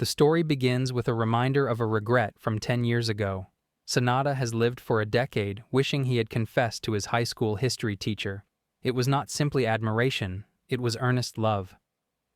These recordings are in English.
The story begins with a reminder of a regret from 10 years ago. Sanada has lived for a decade wishing he had confessed to his high school history teacher. It was not simply admiration, it was earnest love.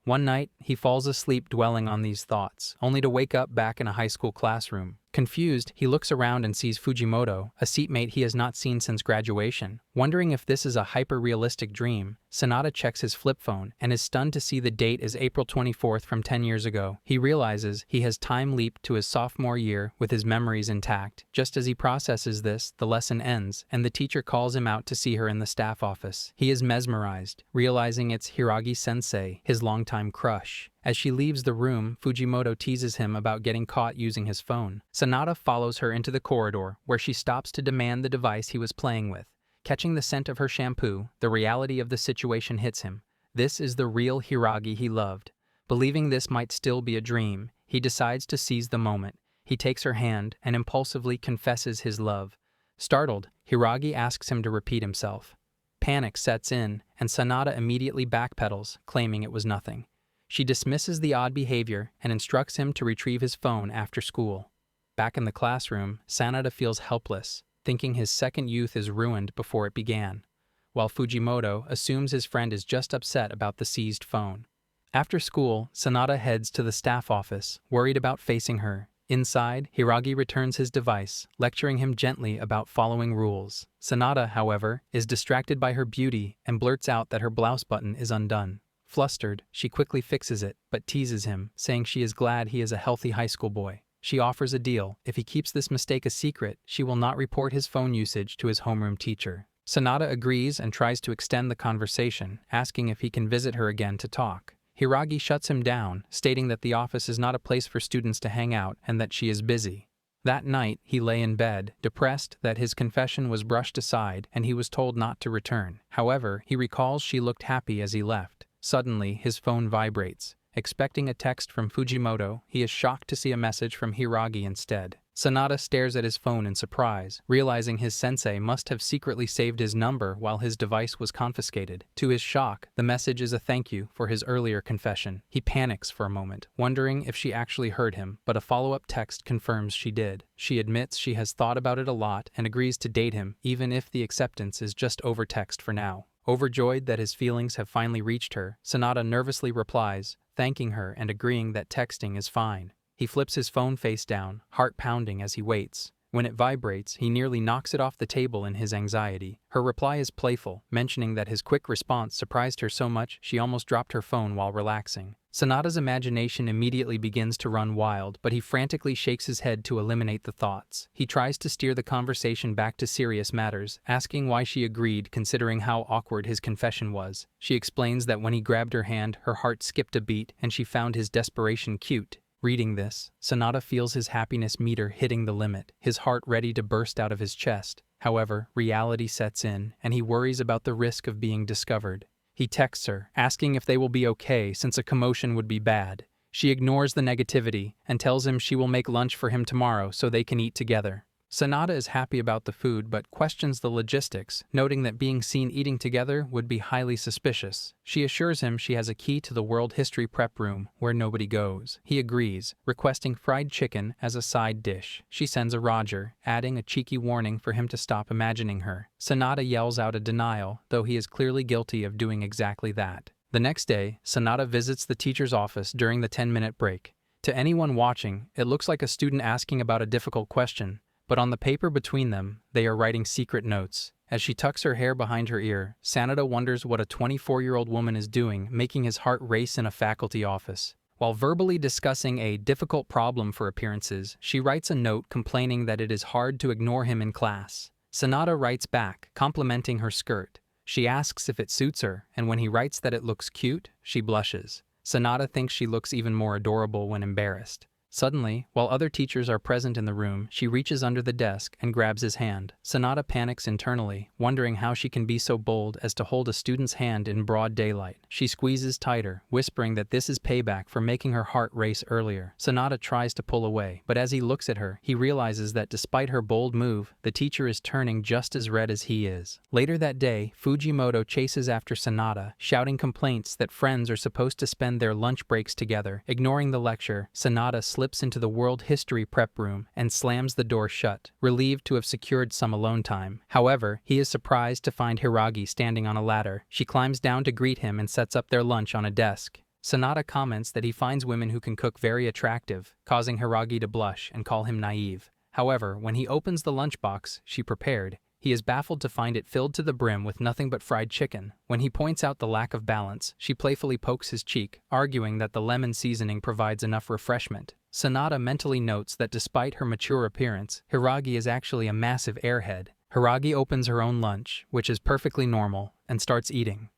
One night, he falls asleep dwelling on these thoughts, only to wake up back in a high school classroom. Confused, he looks around and sees Fujimoto, a seatmate he has not seen since graduation. Wondering if this is a hyper-realistic dream, Sanada checks his flip phone and is stunned to see the date is April 24th from 10 years ago. He realizes he has time-leaped to his sophomore year with his memories intact. Just as he processes this, the lesson ends, and the teacher calls him out to see her in the staff office. He is mesmerized, realizing it's Hiragi-sensei, his longtime crush. As she leaves the room, Fujimoto teases him about getting caught using his phone. Sanada follows her into the corridor, where she stops to demand the device he was playing with. Catching the scent of her shampoo, the reality of the situation hits him. This is the real Hiragi he loved. Believing this might still be a dream, he decides to seize the moment. He takes her hand and impulsively confesses his love. Startled, Hiragi asks him to repeat himself. Panic sets in, and Sanada immediately backpedals, claiming it was nothing. She dismisses the odd behavior and instructs him to retrieve his phone after school. Back in the classroom, Sanada feels helpless, thinking his second youth is ruined before it began, while Fujimoto assumes his friend is just upset about the seized phone. After school, Sanada heads to the staff office, worried about facing her. Inside, Hiragi returns his device, lecturing him gently about following rules. Sanada, however, is distracted by her beauty and blurts out that her blouse button is undone. Flustered, she quickly fixes it, but teases him, saying she is glad he is a healthy high school boy. She offers a deal. If he keeps this mistake a secret, she will not report his phone usage to his homeroom teacher. Sanada agrees and tries to extend the conversation, asking if he can visit her again to talk. Hiragi shuts him down, stating that the office is not a place for students to hang out and that she is busy. That night, he lay in bed, depressed that his confession was brushed aside and he was told not to return. However, he recalls she looked happy as he left. Suddenly, his phone vibrates. Expecting a text from Fujimoto, he is shocked to see a message from Hiragi instead. Sanada stares at his phone in surprise, realizing his sensei must have secretly saved his number while his device was confiscated. To his shock, the message is a thank you for his earlier confession. He panics for a moment, wondering if she actually heard him, but a follow-up text confirms she did. She admits she has thought about it a lot and agrees to date him, even if the acceptance is just over text for now. Overjoyed that his feelings have finally reached her, Sanada nervously replies, thanking her and agreeing that texting is fine. He flips his phone face down, heart pounding as he waits. When it vibrates, he nearly knocks it off the table in his anxiety. Her reply is playful, mentioning that his quick response surprised her so much she almost dropped her phone while relaxing. Sanada's imagination immediately begins to run wild, but he frantically shakes his head to eliminate the thoughts. He tries to steer the conversation back to serious matters, asking why she agreed considering how awkward his confession was. She explains that when he grabbed her hand, her heart skipped a beat and she found his desperation cute. Reading this, Sanada feels his happiness meter hitting the limit, his heart ready to burst out of his chest. However, reality sets in, and he worries about the risk of being discovered. He texts her, asking if they will be okay since a commotion would be bad. She ignores the negativity and tells him she will make lunch for him tomorrow so they can eat together. Sanada is happy about the food but questions the logistics, noting that being seen eating together would be highly suspicious. She assures him she has a key to the world history prep room where nobody goes. He agrees, requesting fried chicken as a side dish. She sends a Roger, adding a cheeky warning for him to stop imagining her. Sanada yells out a denial, though he is clearly guilty of doing exactly that. The next day, Sanada visits the teacher's office during the 10-minute break. To anyone watching, it looks like a student asking about a difficult question. But on the paper between them, they are writing secret notes. As she tucks her hair behind her ear, Sanada wonders what a 24-year-old woman is doing, making his heart race in a faculty office. While verbally discussing a difficult problem for appearances, she writes a note complaining that it is hard to ignore him in class. Sanada writes back, complimenting her skirt. She asks if it suits her, and when he writes that it looks cute, she blushes. Sanada thinks she looks even more adorable when embarrassed. Suddenly, while other teachers are present in the room, she reaches under the desk and grabs his hand. Sanada panics internally, wondering how she can be so bold as to hold a student's hand in broad daylight. She squeezes tighter, whispering that this is payback for making her heart race earlier. Sanada tries to pull away, but as he looks at her, he realizes that despite her bold move, the teacher is turning just as red as he is. Later that day, Fujimoto chases after Sanada, shouting complaints that friends are supposed to spend their lunch breaks together. Ignoring the lecture, Sanada slips into the world history prep room and slams the door shut, relieved to have secured some alone time. However, he is surprised to find Hiragi standing on a ladder. She climbs down to greet him and sets up their lunch on a desk. Sanada comments that he finds women who can cook very attractive, causing Hiragi to blush and call him naive. However, when he opens the lunchbox she prepared, he is baffled to find it filled to the brim with nothing but fried chicken. When he points out the lack of balance, she playfully pokes his cheek, arguing that the lemon seasoning provides enough refreshment. Sanada mentally notes that despite her mature appearance, Hiragi is actually a massive airhead. Hiragi opens her own lunch, which is perfectly normal, and starts eating.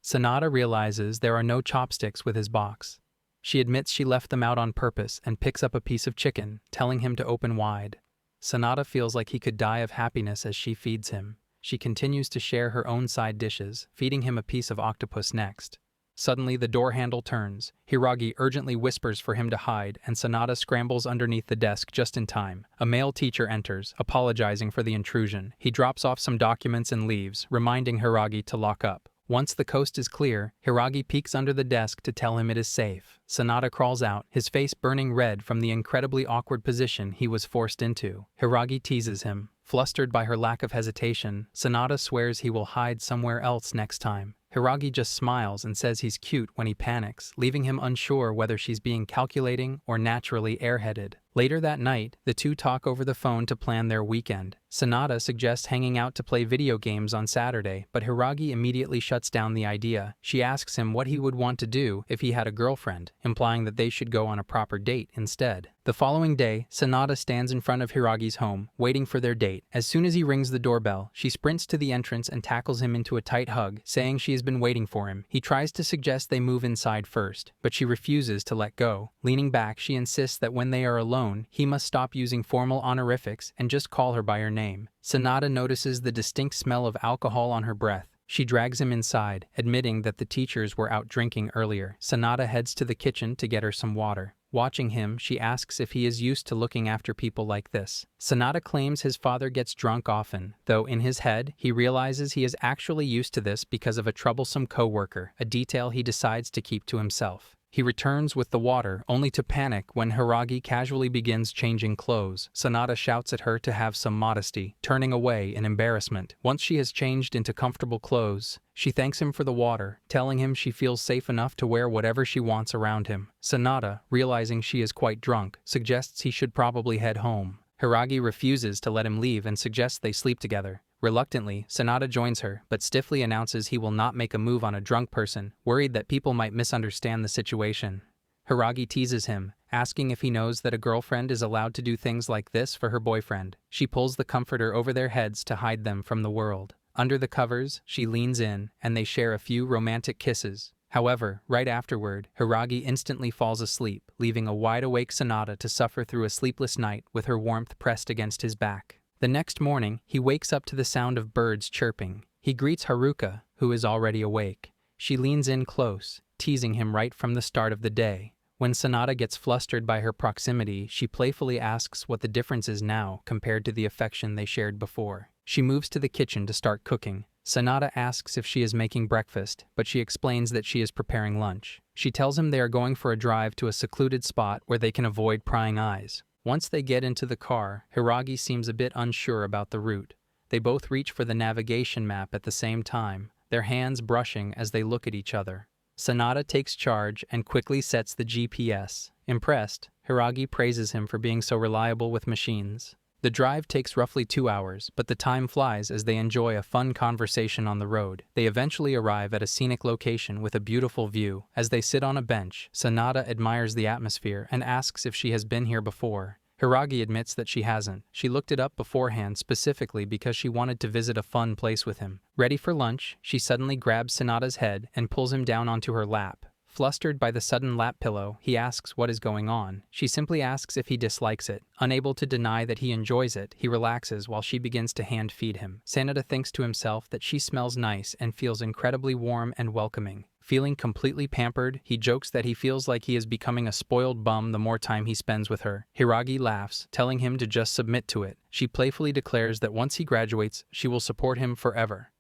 Sanada realizes there are no chopsticks with his box. She admits she left them out on purpose and picks up a piece of chicken, telling him to open wide. Sanada feels like he could die of happiness as she feeds him. She continues to share her own side dishes, feeding him a piece of octopus next. Suddenly, the door handle turns. Hiragi urgently whispers for him to hide, and Sanada scrambles underneath the desk just in time. A male teacher enters, apologizing for the intrusion. He drops off some documents and leaves, reminding Hiragi to lock up. Once the coast is clear, Hiragi peeks under the desk to tell him it is safe. Sanada crawls out, his face burning red from the incredibly awkward position he was forced into. Hiragi teases him. Flustered by her lack of hesitation, Sanada swears he will hide somewhere else next time. Hiragi just smiles and says he's cute when he panics, leaving him unsure whether she's being calculating or naturally airheaded. Later that night, the two talk over the phone to plan their weekend. Sanada suggests hanging out to play video games on Saturday, but Hiragi immediately shuts down the idea. She asks him what he would want to do if he had a girlfriend, implying that they should go on a proper date instead. The following day, Sanada stands in front of Hiragi's home, waiting for their date. As soon as he rings the doorbell, she sprints to the entrance and tackles him into a tight hug, saying she has been waiting for him. He tries to suggest they move inside first, but she refuses to let go. Leaning back, she insists that when they are alone, he must stop using formal honorifics and just call her by her name. Sanada notices the distinct smell of alcohol on her breath. She drags him inside, admitting that the teachers were out drinking earlier. Sanada heads to the kitchen to get her some water. Watching him, she asks if he is used to looking after people like this. Sanada claims his father gets drunk often, though in his head, he realizes he is actually used to this because of a troublesome co-worker, a detail he decides to keep to himself. He returns with the water, only to panic when Hiragi casually begins changing clothes. Sanada shouts at her to have some modesty, turning away in embarrassment. Once she has changed into comfortable clothes, she thanks him for the water, telling him she feels safe enough to wear whatever she wants around him. Sanada, realizing she is quite drunk, suggests he should probably head home. Hiragi refuses to let him leave and suggests they sleep together. Reluctantly, Sanada joins her, but stiffly announces he will not make a move on a drunk person, worried that people might misunderstand the situation. Hiragi teases him, asking if he knows that a girlfriend is allowed to do things like this for her boyfriend. She pulls the comforter over their heads to hide them from the world. Under the covers, she leans in, and they share a few romantic kisses. However, right afterward, Hiragi instantly falls asleep, leaving a wide-awake Sanada to suffer through a sleepless night with her warmth pressed against his back. The next morning, he wakes up to the sound of birds chirping. He greets Haruka, who is already awake. She leans in close, teasing him right from the start of the day. When Sanada gets flustered by her proximity, she playfully asks what the difference is now compared to the affection they shared before. She moves to the kitchen to start cooking. Sanada asks if she is making breakfast, but she explains that she is preparing lunch. She tells him they are going for a drive to a secluded spot where they can avoid prying eyes. Once they get into the car, Hiragi seems a bit unsure about the route. They both reach for the navigation map at the same time, their hands brushing as they look at each other. Sanada takes charge and quickly sets the GPS. Impressed, Hiragi praises him for being so reliable with machines. The drive takes roughly 2 hours, but the time flies as they enjoy a fun conversation on the road. They eventually arrive at a scenic location with a beautiful view. As they sit on a bench, Sanada admires the atmosphere and asks if she has been here before. Hiragi admits that she hasn't. She looked it up beforehand specifically because she wanted to visit a fun place with him. Ready for lunch, she suddenly grabs Sanada's head and pulls him down onto her lap. Flustered by the sudden lap pillow, he asks what is going on. She simply asks if he dislikes it. Unable to deny that he enjoys it, he relaxes while she begins to hand feed him. Sanada thinks to himself that she smells nice and feels incredibly warm and welcoming. Feeling completely pampered, he jokes that he feels like he is becoming a spoiled bum the more time he spends with her. Hiragi laughs, telling him to just submit to it. She playfully declares that once he graduates, she will support him forever.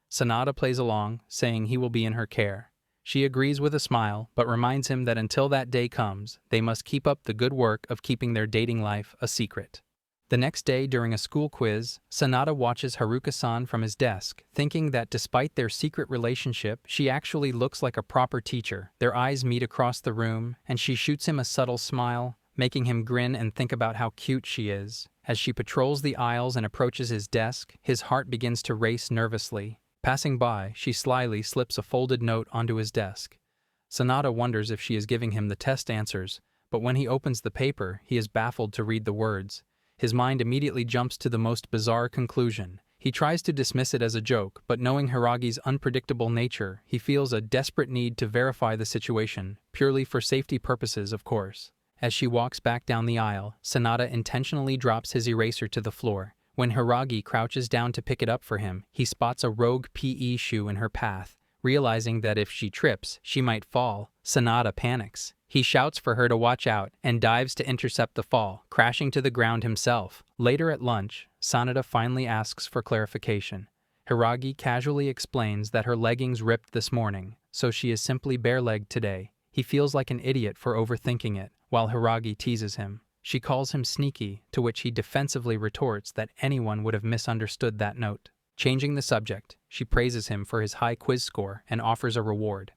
Sanada plays along, saying he will be in her care. She agrees with a smile, but reminds him that until that day comes, they must keep up the good work of keeping their dating life a secret. The next day, during a school quiz, Sanada watches Haruka-san from his desk, thinking that despite their secret relationship, she actually looks like a proper teacher. Their eyes meet across the room, and she shoots him a subtle smile, making him grin and think about how cute she is. As she patrols the aisles and approaches his desk, his heart begins to race nervously. Passing by, she slyly slips a folded note onto his desk. Sanada wonders if she is giving him the test answers, but when he opens the paper, he is baffled to read the words. His mind immediately jumps to the most bizarre conclusion. He tries to dismiss it as a joke, but knowing Hiragi's unpredictable nature, he feels a desperate need to verify the situation, purely for safety purposes, of course. As she walks back down the aisle, Sanada intentionally drops his eraser to the floor. When Hiragi crouches down to pick it up for him, he spots a rogue PE shoe in her path. Realizing that if she trips, she might fall, Sanada panics. He shouts for her to watch out and dives to intercept the fall, crashing to the ground himself. Later at lunch, Sanada finally asks for clarification. Hiragi casually explains that her leggings ripped this morning, so she is simply bare-legged today. He feels like an idiot for overthinking it, while Hiragi teases him. She calls him sneaky, to which he defensively retorts that anyone would have misunderstood that note. Changing the subject, she praises him for his high quiz score and offers a reward.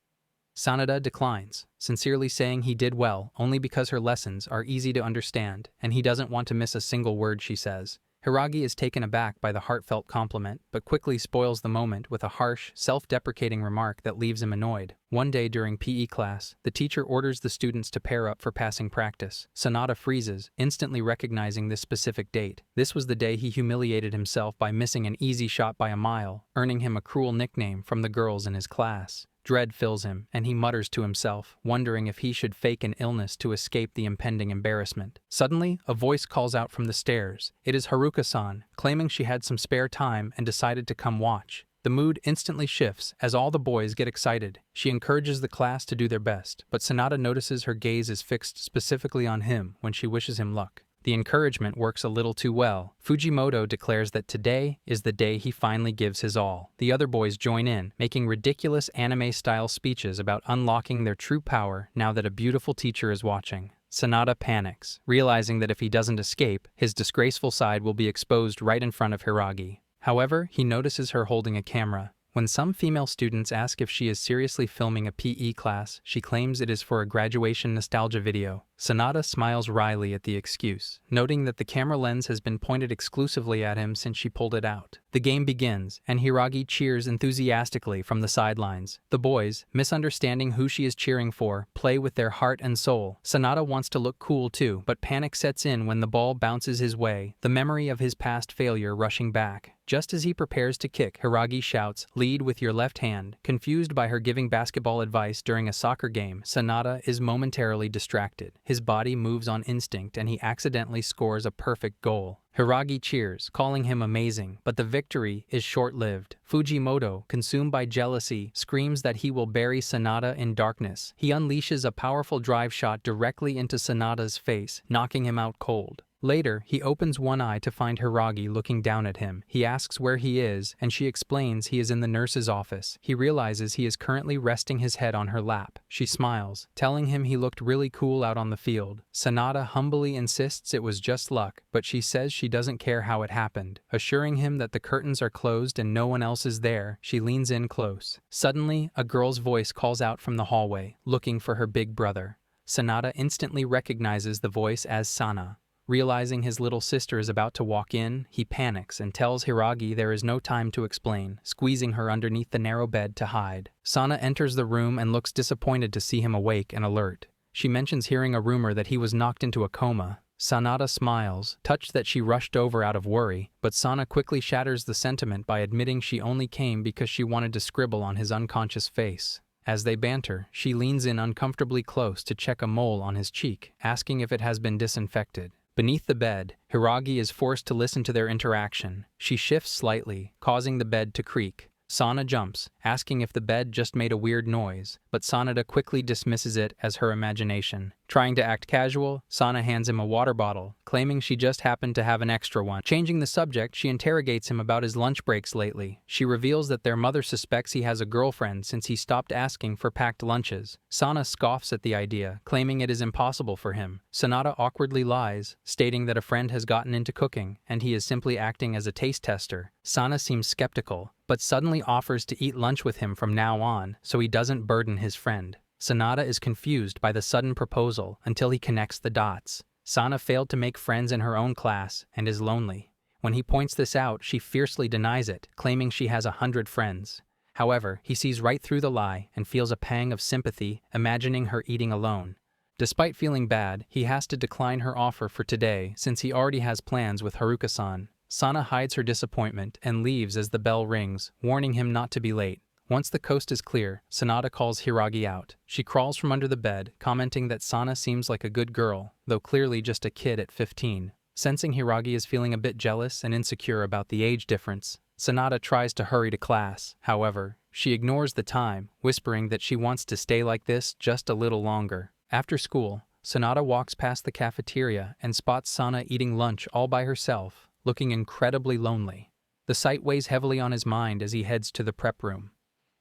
Sanada declines, sincerely saying he did well only because her lessons are easy to understand and he doesn't want to miss a single word she says. Hiragi is taken aback by the heartfelt compliment, but quickly spoils the moment with a harsh, self-deprecating remark that leaves him annoyed. One day during PE class, the teacher orders the students to pair up for passing practice. Sanada freezes, instantly recognizing this specific date. This was the day he humiliated himself by missing an easy shot by a mile, earning him a cruel nickname from the girls in his class. Dread fills him, and he mutters to himself, wondering if he should fake an illness to escape the impending embarrassment. Suddenly, a voice calls out from the stairs. It is Haruka-san, claiming she had some spare time and decided to come watch. The mood instantly shifts as all the boys get excited. She encourages the class to do their best, but Sanada notices her gaze is fixed specifically on him when she wishes him luck. The encouragement works a little too well. Fujimoto declares that today is the day he finally gives his all. The other boys join in, making ridiculous anime-style speeches about unlocking their true power now that a beautiful teacher is watching. Sanada panics, realizing that if he doesn't escape, his disgraceful side will be exposed right in front of Hiragi. However, he notices her holding a camera. When some female students ask if she is seriously filming a PE class, she claims it is for a graduation nostalgia video. Sanada smiles wryly at the excuse, noting that the camera lens has been pointed exclusively at him since she pulled it out. The game begins, and Hiragi cheers enthusiastically from the sidelines. The boys, misunderstanding who she is cheering for, play with their heart and soul. Sanada wants to look cool too, but panic sets in when the ball bounces his way, the memory of his past failure rushing back. Just as he prepares to kick, Hiragi shouts, "Lead with your left hand." Confused by her giving basketball advice during a soccer game, Sanada is momentarily distracted. His body moves on instinct and he accidentally scores a perfect goal. Hiragi cheers, calling him amazing, but the victory is short-lived. Fujimoto, consumed by jealousy, screams that he will bury Sanada in darkness. He unleashes a powerful drive shot directly into Sanada's face, knocking him out cold. Later, he opens one eye to find Hiragi looking down at him. He asks where he is, and she explains he is in the nurse's office. He realizes he is currently resting his head on her lap. She smiles, telling him he looked really cool out on the field. Sanada humbly insists it was just luck, but she says she doesn't care how it happened. Assuring him that the curtains are closed and no one else is there, she leans in close. Suddenly, a girl's voice calls out from the hallway, looking for her big brother. Sanada instantly recognizes the voice as Sana. Realizing his little sister is about to walk in, he panics and tells Hiragi there is no time to explain, squeezing her underneath the narrow bed to hide. Sana enters the room and looks disappointed to see him awake and alert. She mentions hearing a rumor that he was knocked into a coma. Sanada smiles, touched that she rushed over out of worry, but Sana quickly shatters the sentiment by admitting she only came because she wanted to scribble on his unconscious face. As they banter, she leans in uncomfortably close to check a mole on his cheek, asking if it has been disinfected. Beneath the bed, Hiragi is forced to listen to their interaction. She shifts slightly, causing the bed to creak. Sana jumps, asking if the bed just made a weird noise, but Sanada quickly dismisses it as her imagination. Trying to act casual, Sana hands him a water bottle, claiming she just happened to have an extra one. Changing the subject, she interrogates him about his lunch breaks lately. She reveals that their mother suspects he has a girlfriend since he stopped asking for packed lunches. Sana scoffs at the idea, claiming it is impossible for him. Sanada awkwardly lies, stating that a friend has gotten into cooking, and he is simply acting as a taste tester. Sana seems skeptical, but suddenly offers to eat lunch with him from now on so he doesn't burden his friend. Sanada is confused by the sudden proposal until he connects the dots. Sana failed to make friends in her own class and is lonely. When he points this out, she fiercely denies it, claiming she has 100 friends. However, he sees right through the lie and feels a pang of sympathy, imagining her eating alone. Despite feeling bad, he has to decline her offer for today since he already has plans with Haruka-san. Sana hides her disappointment and leaves as the bell rings, warning him not to be late. Once the coast is clear, Sanada calls Hiragi out. She crawls from under the bed, commenting that Sana seems like a good girl, though clearly just a kid at 15. Sensing Hiragi is feeling a bit jealous and insecure about the age difference, Sanada tries to hurry to class. However, she ignores the time, whispering that she wants to stay like this just a little longer. After school, Sanada walks past the cafeteria and spots Sana eating lunch all by herself, looking incredibly lonely. The sight weighs heavily on his mind as he heads to the prep room.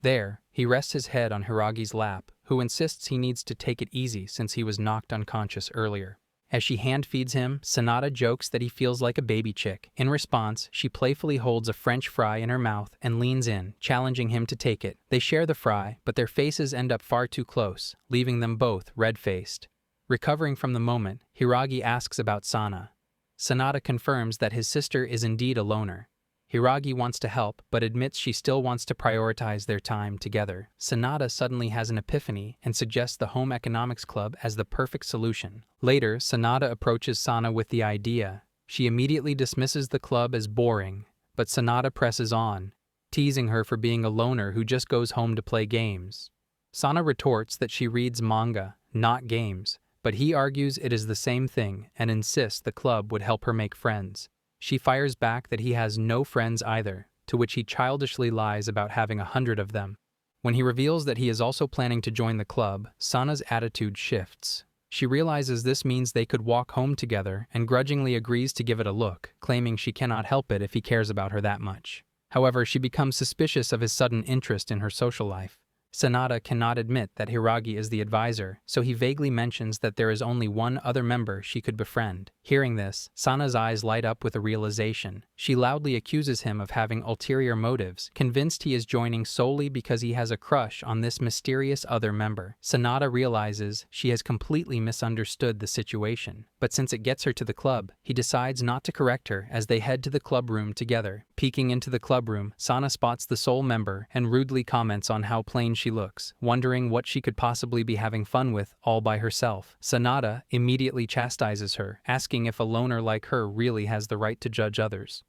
There, he rests his head on Hiragi's lap, who insists he needs to take it easy since he was knocked unconscious earlier. As she hand-feeds him, Sanada jokes that he feels like a baby chick. In response, she playfully holds a French fry in her mouth and leans in, challenging him to take it. They share the fry, but their faces end up far too close, leaving them both red-faced. Recovering from the moment, Hiragi asks about Sana. Sanada confirms that his sister is indeed a loner. Hiragi wants to help, but admits she still wants to prioritize their time together. Sanada suddenly has an epiphany and suggests the home economics club as the perfect solution. Later, Sanada approaches Sana with the idea. She immediately dismisses the club as boring, but Sanada presses on, teasing her for being a loner who just goes home to play games. Sana retorts that she reads manga, not games, but he argues it is the same thing and insists the club would help her make friends. She fires back that he has no friends either, to which he childishly lies about having 100 of them. When he reveals that he is also planning to join the club, Sana's attitude shifts. She realizes this means they could walk home together and grudgingly agrees to give it a look, claiming she cannot help it if he cares about her that much. However, she becomes suspicious of his sudden interest in her social life. Sanada cannot admit that Hiragi is the advisor, so he vaguely mentions that there is only one other member she could befriend. Hearing this, Sana's eyes light up with a realization. She loudly accuses him of having ulterior motives, convinced he is joining solely because he has a crush on this mysterious other member. Sanada realizes she has completely misunderstood the situation, but since it gets her to the club, he decides not to correct her as they head to the club room together. Peeking into the club room, Sana spots the sole member and rudely comments on how plain she looks, wondering what she could possibly be having fun with all by herself. Sanada immediately chastises her, asking if a loner like her really has the right to judge others.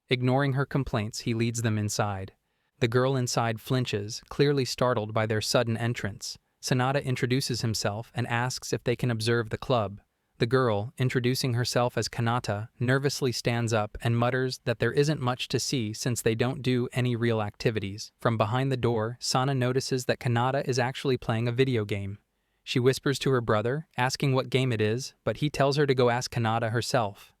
Ignoring her complaints, he leads them inside. The girl inside flinches, clearly startled by their sudden entrance. Sanada introduces himself and asks if they can observe the club. The girl, introducing herself as Kanata, nervously stands up and mutters that there isn't much to see since they don't do any real activities. From behind the door, Sana notices that Kanata is actually playing a video game. She whispers to her brother, asking what game it is, but he tells her to go ask Kanata herself.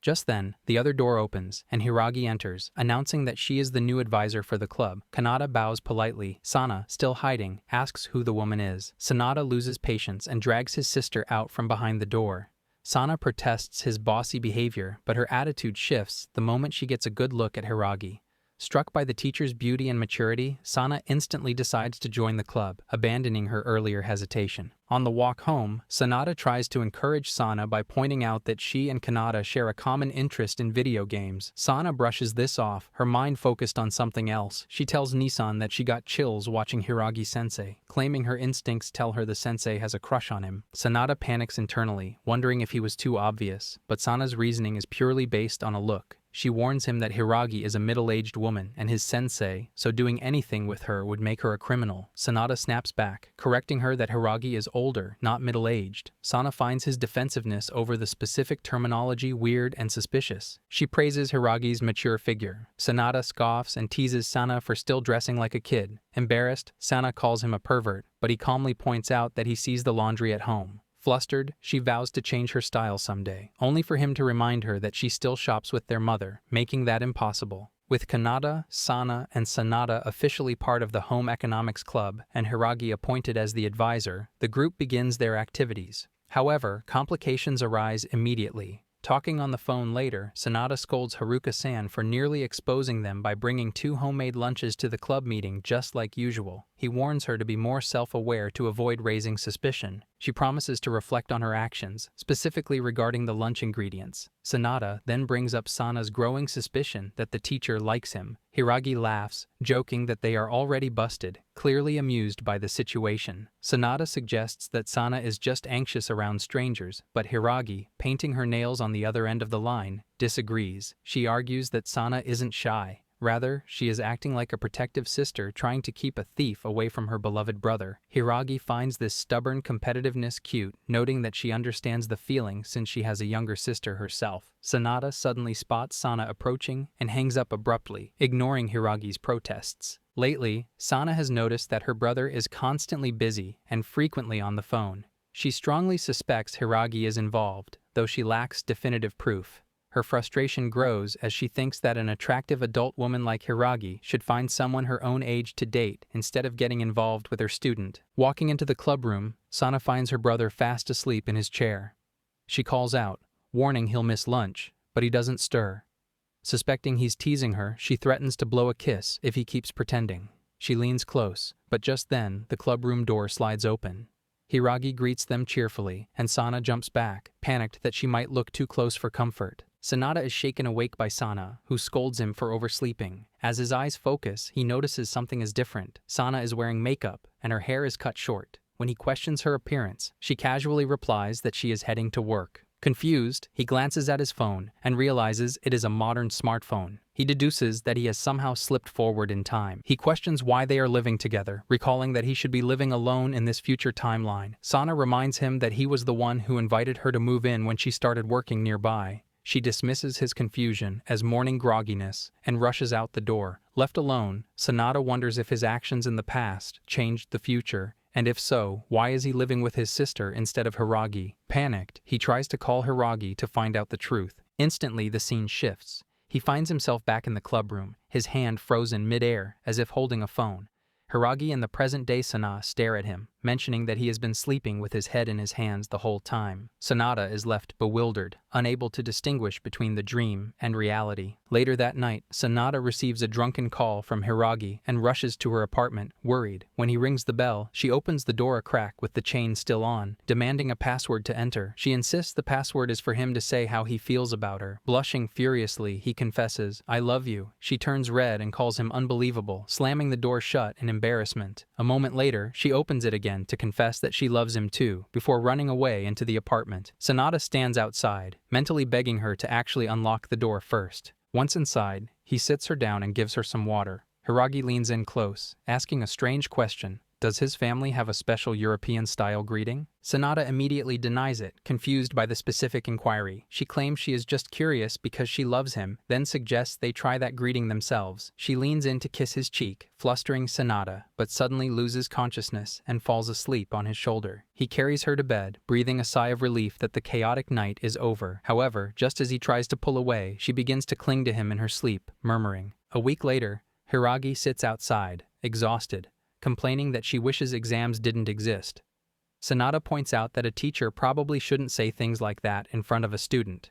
Just then, the other door opens, and Hiragi enters, announcing that she is the new advisor for the club. Kanata bows politely. Sana, still hiding, asks who the woman is. Sanada loses patience and drags his sister out from behind the door. Sana protests his bossy behavior, but her attitude shifts the moment she gets a good look at Hiragi. Struck by the teacher's beauty and maturity, Sana instantly decides to join the club, abandoning her earlier hesitation. On the walk home, Sanada tries to encourage Sana by pointing out that she and Kanata share a common interest in video games. Sana brushes this off, her mind focused on something else. She tells Nissan that she got chills watching Hiragi-sensei, claiming her instincts tell her the sensei has a crush on him. Sanada panics internally, wondering if he was too obvious, but Sana's reasoning is purely based on a look. She warns him that Hiragi is a middle-aged woman and his sensei, so doing anything with her would make her a criminal. Sanada snaps back, correcting her that Hiragi is older, not middle-aged. Sana finds his defensiveness over the specific terminology weird and suspicious. She praises Hiragi's mature figure. Sanada scoffs and teases Sana for still dressing like a kid. Embarrassed, Sana calls him a pervert, but he calmly points out that he sees the laundry at home. Flustered, she vows to change her style someday, only for him to remind her that she still shops with their mother, making that impossible. With Kanada, Sana, and Sanada officially part of the Home Economics Club and Hiragi appointed as the advisor, the group begins their activities. However, complications arise immediately. Talking on the phone later, Sanada scolds Haruka-san for nearly exposing them by bringing 2 homemade lunches to the club meeting just like usual. He warns her to be more self-aware to avoid raising suspicion. She promises to reflect on her actions, specifically regarding the lunch ingredients. Sanada then brings up Sana's growing suspicion that the teacher likes him. Hiragi laughs, joking that they are already busted, clearly amused by the situation. Sanada suggests that Sana is just anxious around strangers, but Hiragi, painting her nails on the other end of the line, disagrees. She argues that Sana isn't shy. Rather, she is acting like a protective sister trying to keep a thief away from her beloved brother. Hiragi finds this stubborn competitiveness cute, noting that she understands the feeling since she has a younger sister herself. Sanada suddenly spots Sana approaching and hangs up abruptly, ignoring Hiragi's protests. Lately, Sana has noticed that her brother is constantly busy and frequently on the phone. She strongly suspects Hiragi is involved, though she lacks definitive proof. Her frustration grows as she thinks that an attractive adult woman like Hiragi should find someone her own age to date instead of getting involved with her student. Walking into the club room, Sana finds her brother fast asleep in his chair. She calls out, warning he'll miss lunch, but he doesn't stir. Suspecting he's teasing her, she threatens to blow a kiss if he keeps pretending. She leans close, but just then, the club room door slides open. Hiragi greets them cheerfully, and Sana jumps back, panicked that she might look too close for comfort. Sanada is shaken awake by Sana, who scolds him for oversleeping. As his eyes focus, he notices something is different. Sana is wearing makeup, and her hair is cut short. When he questions her appearance, she casually replies that she is heading to work. Confused, he glances at his phone and realizes it is a modern smartphone. He deduces that he has somehow slipped forward in time. He questions why they are living together, recalling that he should be living alone in this future timeline. Sana reminds him that he was the one who invited her to move in when she started working nearby. She dismisses his confusion as morning grogginess and rushes out the door. Left alone, Sanada wonders if his actions in the past changed the future, and if so, why is he living with his sister instead of Hiragi? Panicked, he tries to call Hiragi to find out the truth. Instantly, the scene shifts. He finds himself back in the club room, his hand frozen mid-air as if holding a phone. Hiragi and the present-day Sana stare at him, mentioning that he has been sleeping with his head in his hands the whole time. Sanada is left bewildered, unable to distinguish between the dream and reality. Later that night, Sanada receives a drunken call from Hiragi and rushes to her apartment, worried. When he rings the bell, she opens the door a crack with the chain still on, demanding a password to enter. She insists the password is for him to say how he feels about her. Blushing furiously, he confesses, "I love you." She turns red and calls him unbelievable, slamming the door shut in embarrassment. A moment later, she opens it again to confess that she loves him too, before running away into the apartment. Sanada stands outside, mentally begging her to actually unlock the door first. Once inside, he sits her down and gives her some water. Hiragi leans in close, asking a strange question. Does his family have a special European-style greeting? Sanada immediately denies it, confused by the specific inquiry. She claims she is just curious because she loves him, then suggests they try that greeting themselves. She leans in to kiss his cheek, flustering Sanada, but suddenly loses consciousness and falls asleep on his shoulder. He carries her to bed, breathing a sigh of relief that the chaotic night is over. However, just as he tries to pull away, she begins to cling to him in her sleep, murmuring. A week later, Hiragi sits outside, exhausted, complaining that she wishes exams didn't exist. Sanada points out that a teacher probably shouldn't say things like that in front of a student.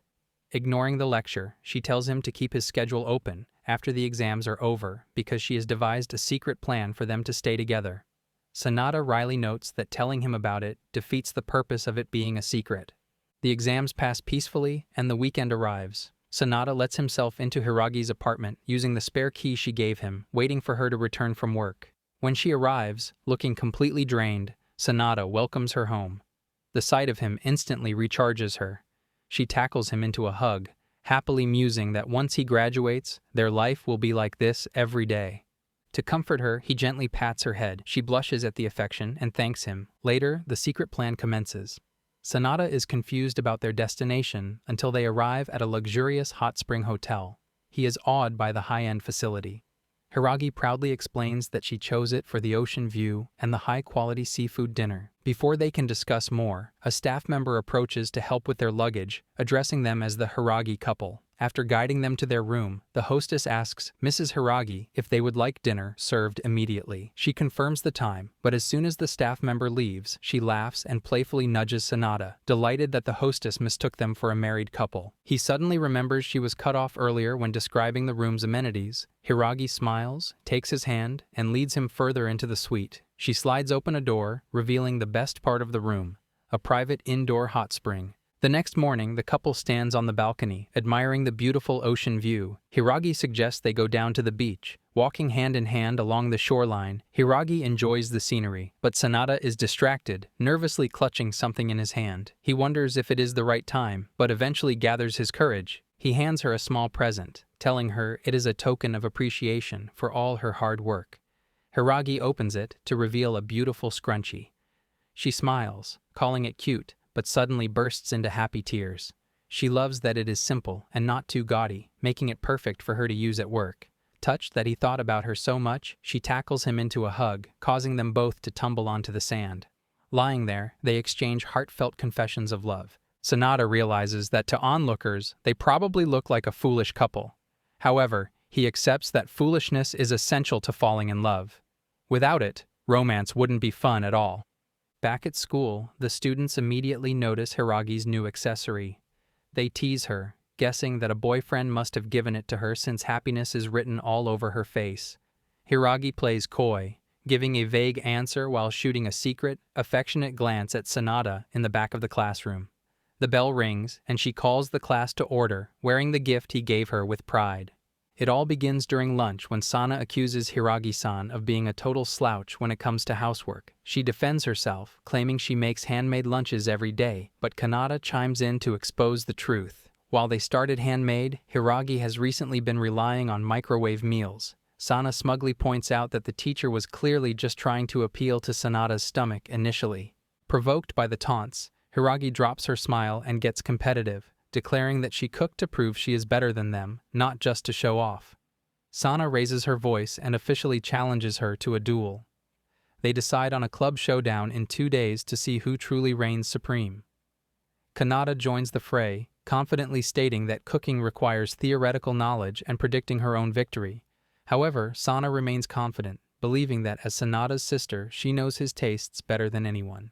Ignoring the lecture, she tells him to keep his schedule open after the exams are over because she has devised a secret plan for them to stay together. Sanada wryly notes that telling him about it defeats the purpose of it being a secret. The exams pass peacefully and the weekend arrives. Sanada lets himself into Hiragi's apartment using the spare key she gave him, waiting for her to return from work. When she arrives, looking completely drained, Sanada welcomes her home. The sight of him instantly recharges her. She tackles him into a hug, happily musing that once he graduates, their life will be like this every day. To comfort her, he gently pats her head. She blushes at the affection and thanks him. Later, the secret plan commences. Sanada is confused about their destination until they arrive at a luxurious hot spring hotel. He is awed by the high-end facility. Hiragi proudly explains that she chose it for the ocean view and the high-quality seafood dinner. Before they can discuss more, a staff member approaches to help with their luggage, addressing them as the Hiragi couple. After guiding them to their room, the hostess asks Mrs. Hiragi if they would like dinner served immediately. She confirms the time, but as soon as the staff member leaves, she laughs and playfully nudges Sanada, delighted that the hostess mistook them for a married couple. He suddenly remembers she was cut off earlier when describing the room's amenities. Hiragi smiles, takes his hand, and leads him further into the suite. She slides open a door, revealing the best part of the room, a private indoor hot spring. The next morning, the couple stands on the balcony, admiring the beautiful ocean view. Hiragi suggests they go down to the beach. Walking hand in hand along the shoreline, Hiragi enjoys the scenery, but Sanada is distracted, nervously clutching something in his hand. He wonders if it is the right time, but eventually gathers his courage. He hands her a small present, telling her it is a token of appreciation for all her hard work. Hiragi opens it to reveal a beautiful scrunchie. She smiles, calling it cute, but suddenly bursts into happy tears. She loves that it is simple and not too gaudy, making it perfect for her to use at work. Touched that he thought about her so much, she tackles him into a hug, causing them both to tumble onto the sand. Lying there, they exchange heartfelt confessions of love. Sanada realizes that to onlookers, they probably look like a foolish couple. However, he accepts that foolishness is essential to falling in love. Without it, romance wouldn't be fun at all. Back at school, the students immediately notice Hiragi's new accessory. They tease her, guessing that a boyfriend must have given it to her since happiness is written all over her face. Hiragi plays coy, giving a vague answer while shooting a secret, affectionate glance at Sanada in the back of the classroom. The bell rings, and she calls the class to order, wearing the gift he gave her with pride. It all begins during lunch when Sana accuses Hiragi-san of being a total slouch when it comes to housework. She defends herself, claiming she makes handmade lunches every day, but Kanata chimes in to expose the truth. While they started handmade, Hiragi has recently been relying on microwave meals. Sana smugly points out that the teacher was clearly just trying to appeal to Sanada's stomach initially. Provoked by the taunts, Hiragi drops her smile and gets competitive, declaring that she cooked to prove she is better than them, not just to show off. Sana raises her voice and officially challenges her to a duel. They decide on a club showdown in 2 days to see who truly reigns supreme. Kanata joins the fray, confidently stating that cooking requires theoretical knowledge and predicting her own victory. However, Sana remains confident, believing that as Sanada's sister, she knows his tastes better than anyone.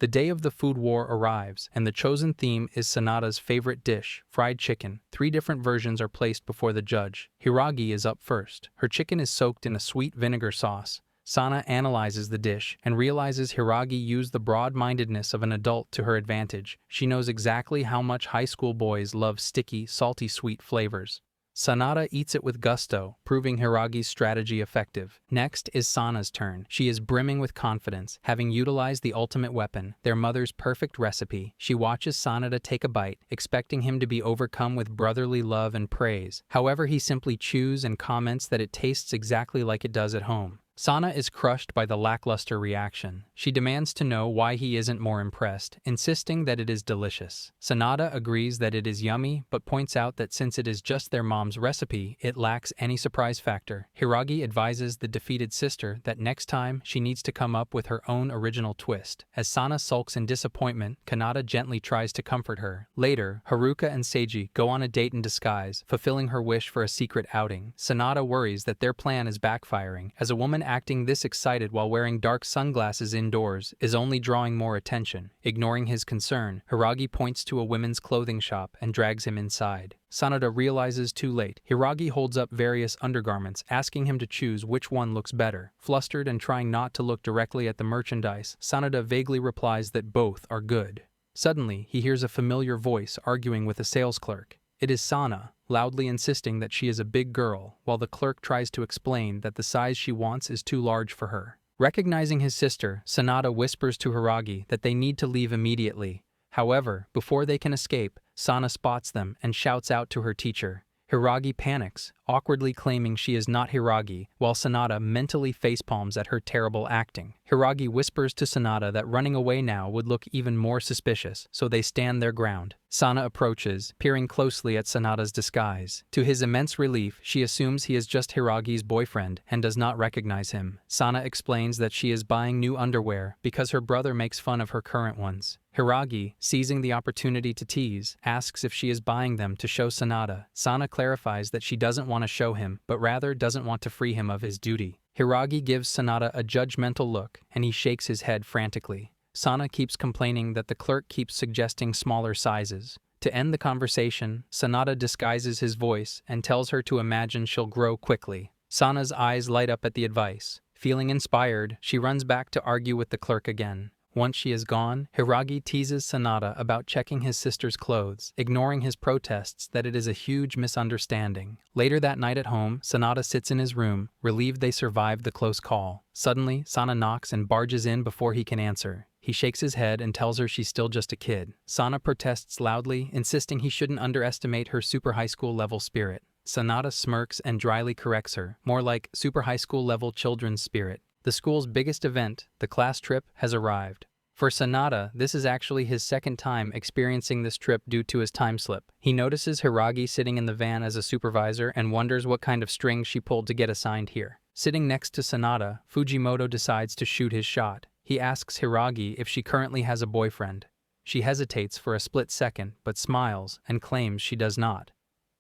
The day of the food war arrives, and the chosen theme is Sanada's favorite dish, fried chicken. 3 different versions are placed before the judge. Hiragi is up first. Her chicken is soaked in a sweet vinegar sauce. Sana analyzes the dish and realizes Hiragi used the broad-mindedness of an adult to her advantage. She knows exactly how much high school boys love sticky, salty sweet flavors. Sanada eats it with gusto, proving Hiragi's strategy effective. Next is Sana's turn. She is brimming with confidence, having utilized the ultimate weapon, their mother's perfect recipe. She watches Sanada take a bite, expecting him to be overcome with brotherly love and praise. However, he simply chews and comments that it tastes exactly like it does at home. Sana is crushed by the lackluster reaction. She demands to know why he isn't more impressed, insisting that it is delicious. Sanada agrees that it is yummy, but points out that since it is just their mom's recipe, it lacks any surprise factor. Hiragi advises the defeated sister that next time she needs to come up with her own original twist. As Sana sulks in disappointment, Kanata gently tries to comfort her. Later, Haruka and Seiji go on a date in disguise, fulfilling her wish for a secret outing. Sanada worries that their plan is backfiring, as a woman acting this excited while wearing dark sunglasses indoors is only drawing more attention. Ignoring his concern, Hiragi points to a women's clothing shop and drags him inside. Sanada realizes too late. Hiragi holds up various undergarments, asking him to choose which one looks better. Flustered and trying not to look directly at the merchandise, Sanada vaguely replies that both are good. Suddenly, he hears a familiar voice arguing with a sales clerk. It is Sana, loudly insisting that she is a big girl, while the clerk tries to explain that the size she wants is too large for her. Recognizing his sister, Sanada whispers to Hiragi that they need to leave immediately. However, before they can escape, Sana spots them and shouts out to her teacher. Hiragi panics, awkwardly claiming she is not Hiragi, while Sanada mentally facepalms at her terrible acting. Hiragi whispers to Sanada that running away now would look even more suspicious, so they stand their ground. Sana approaches, peering closely at Sanada's disguise. To his immense relief, she assumes he is just Hiragi's boyfriend and does not recognize him. Sana explains that she is buying new underwear because her brother makes fun of her current ones. Hiragi, seizing the opportunity to tease, asks if she is buying them to show Sanada. Sana clarifies that she doesn't want to show him, but rather doesn't want to free him of his duty. Hiragi gives Sanada a judgmental look, and he shakes his head frantically. Sana keeps complaining that the clerk keeps suggesting smaller sizes. To end the conversation, Sanada disguises his voice and tells her to imagine she'll grow quickly. Sana's eyes light up at the advice. Feeling inspired, she runs back to argue with the clerk again. Once she is gone, Hiragi teases Sanada about checking his sister's clothes, ignoring his protests that it is a huge misunderstanding. Later that night at home, Sanada sits in his room, relieved they survived the close call. Suddenly, Sana knocks and barges in before he can answer. He shakes his head and tells her she's still just a kid. Sana protests loudly, insisting he shouldn't underestimate her super high school level spirit. Sanada smirks and dryly corrects her, more like super high school level children's spirit. The school's biggest event, the class trip, has arrived. For Sanada, this is actually his second time experiencing this trip due to his time slip. He notices Hiragi sitting in the van as a supervisor and wonders what kind of strings she pulled to get assigned here. Sitting next to Sanada, Fujimoto decides to shoot his shot. He asks Hiragi if she currently has a boyfriend. She hesitates for a split second, but smiles and claims she does not.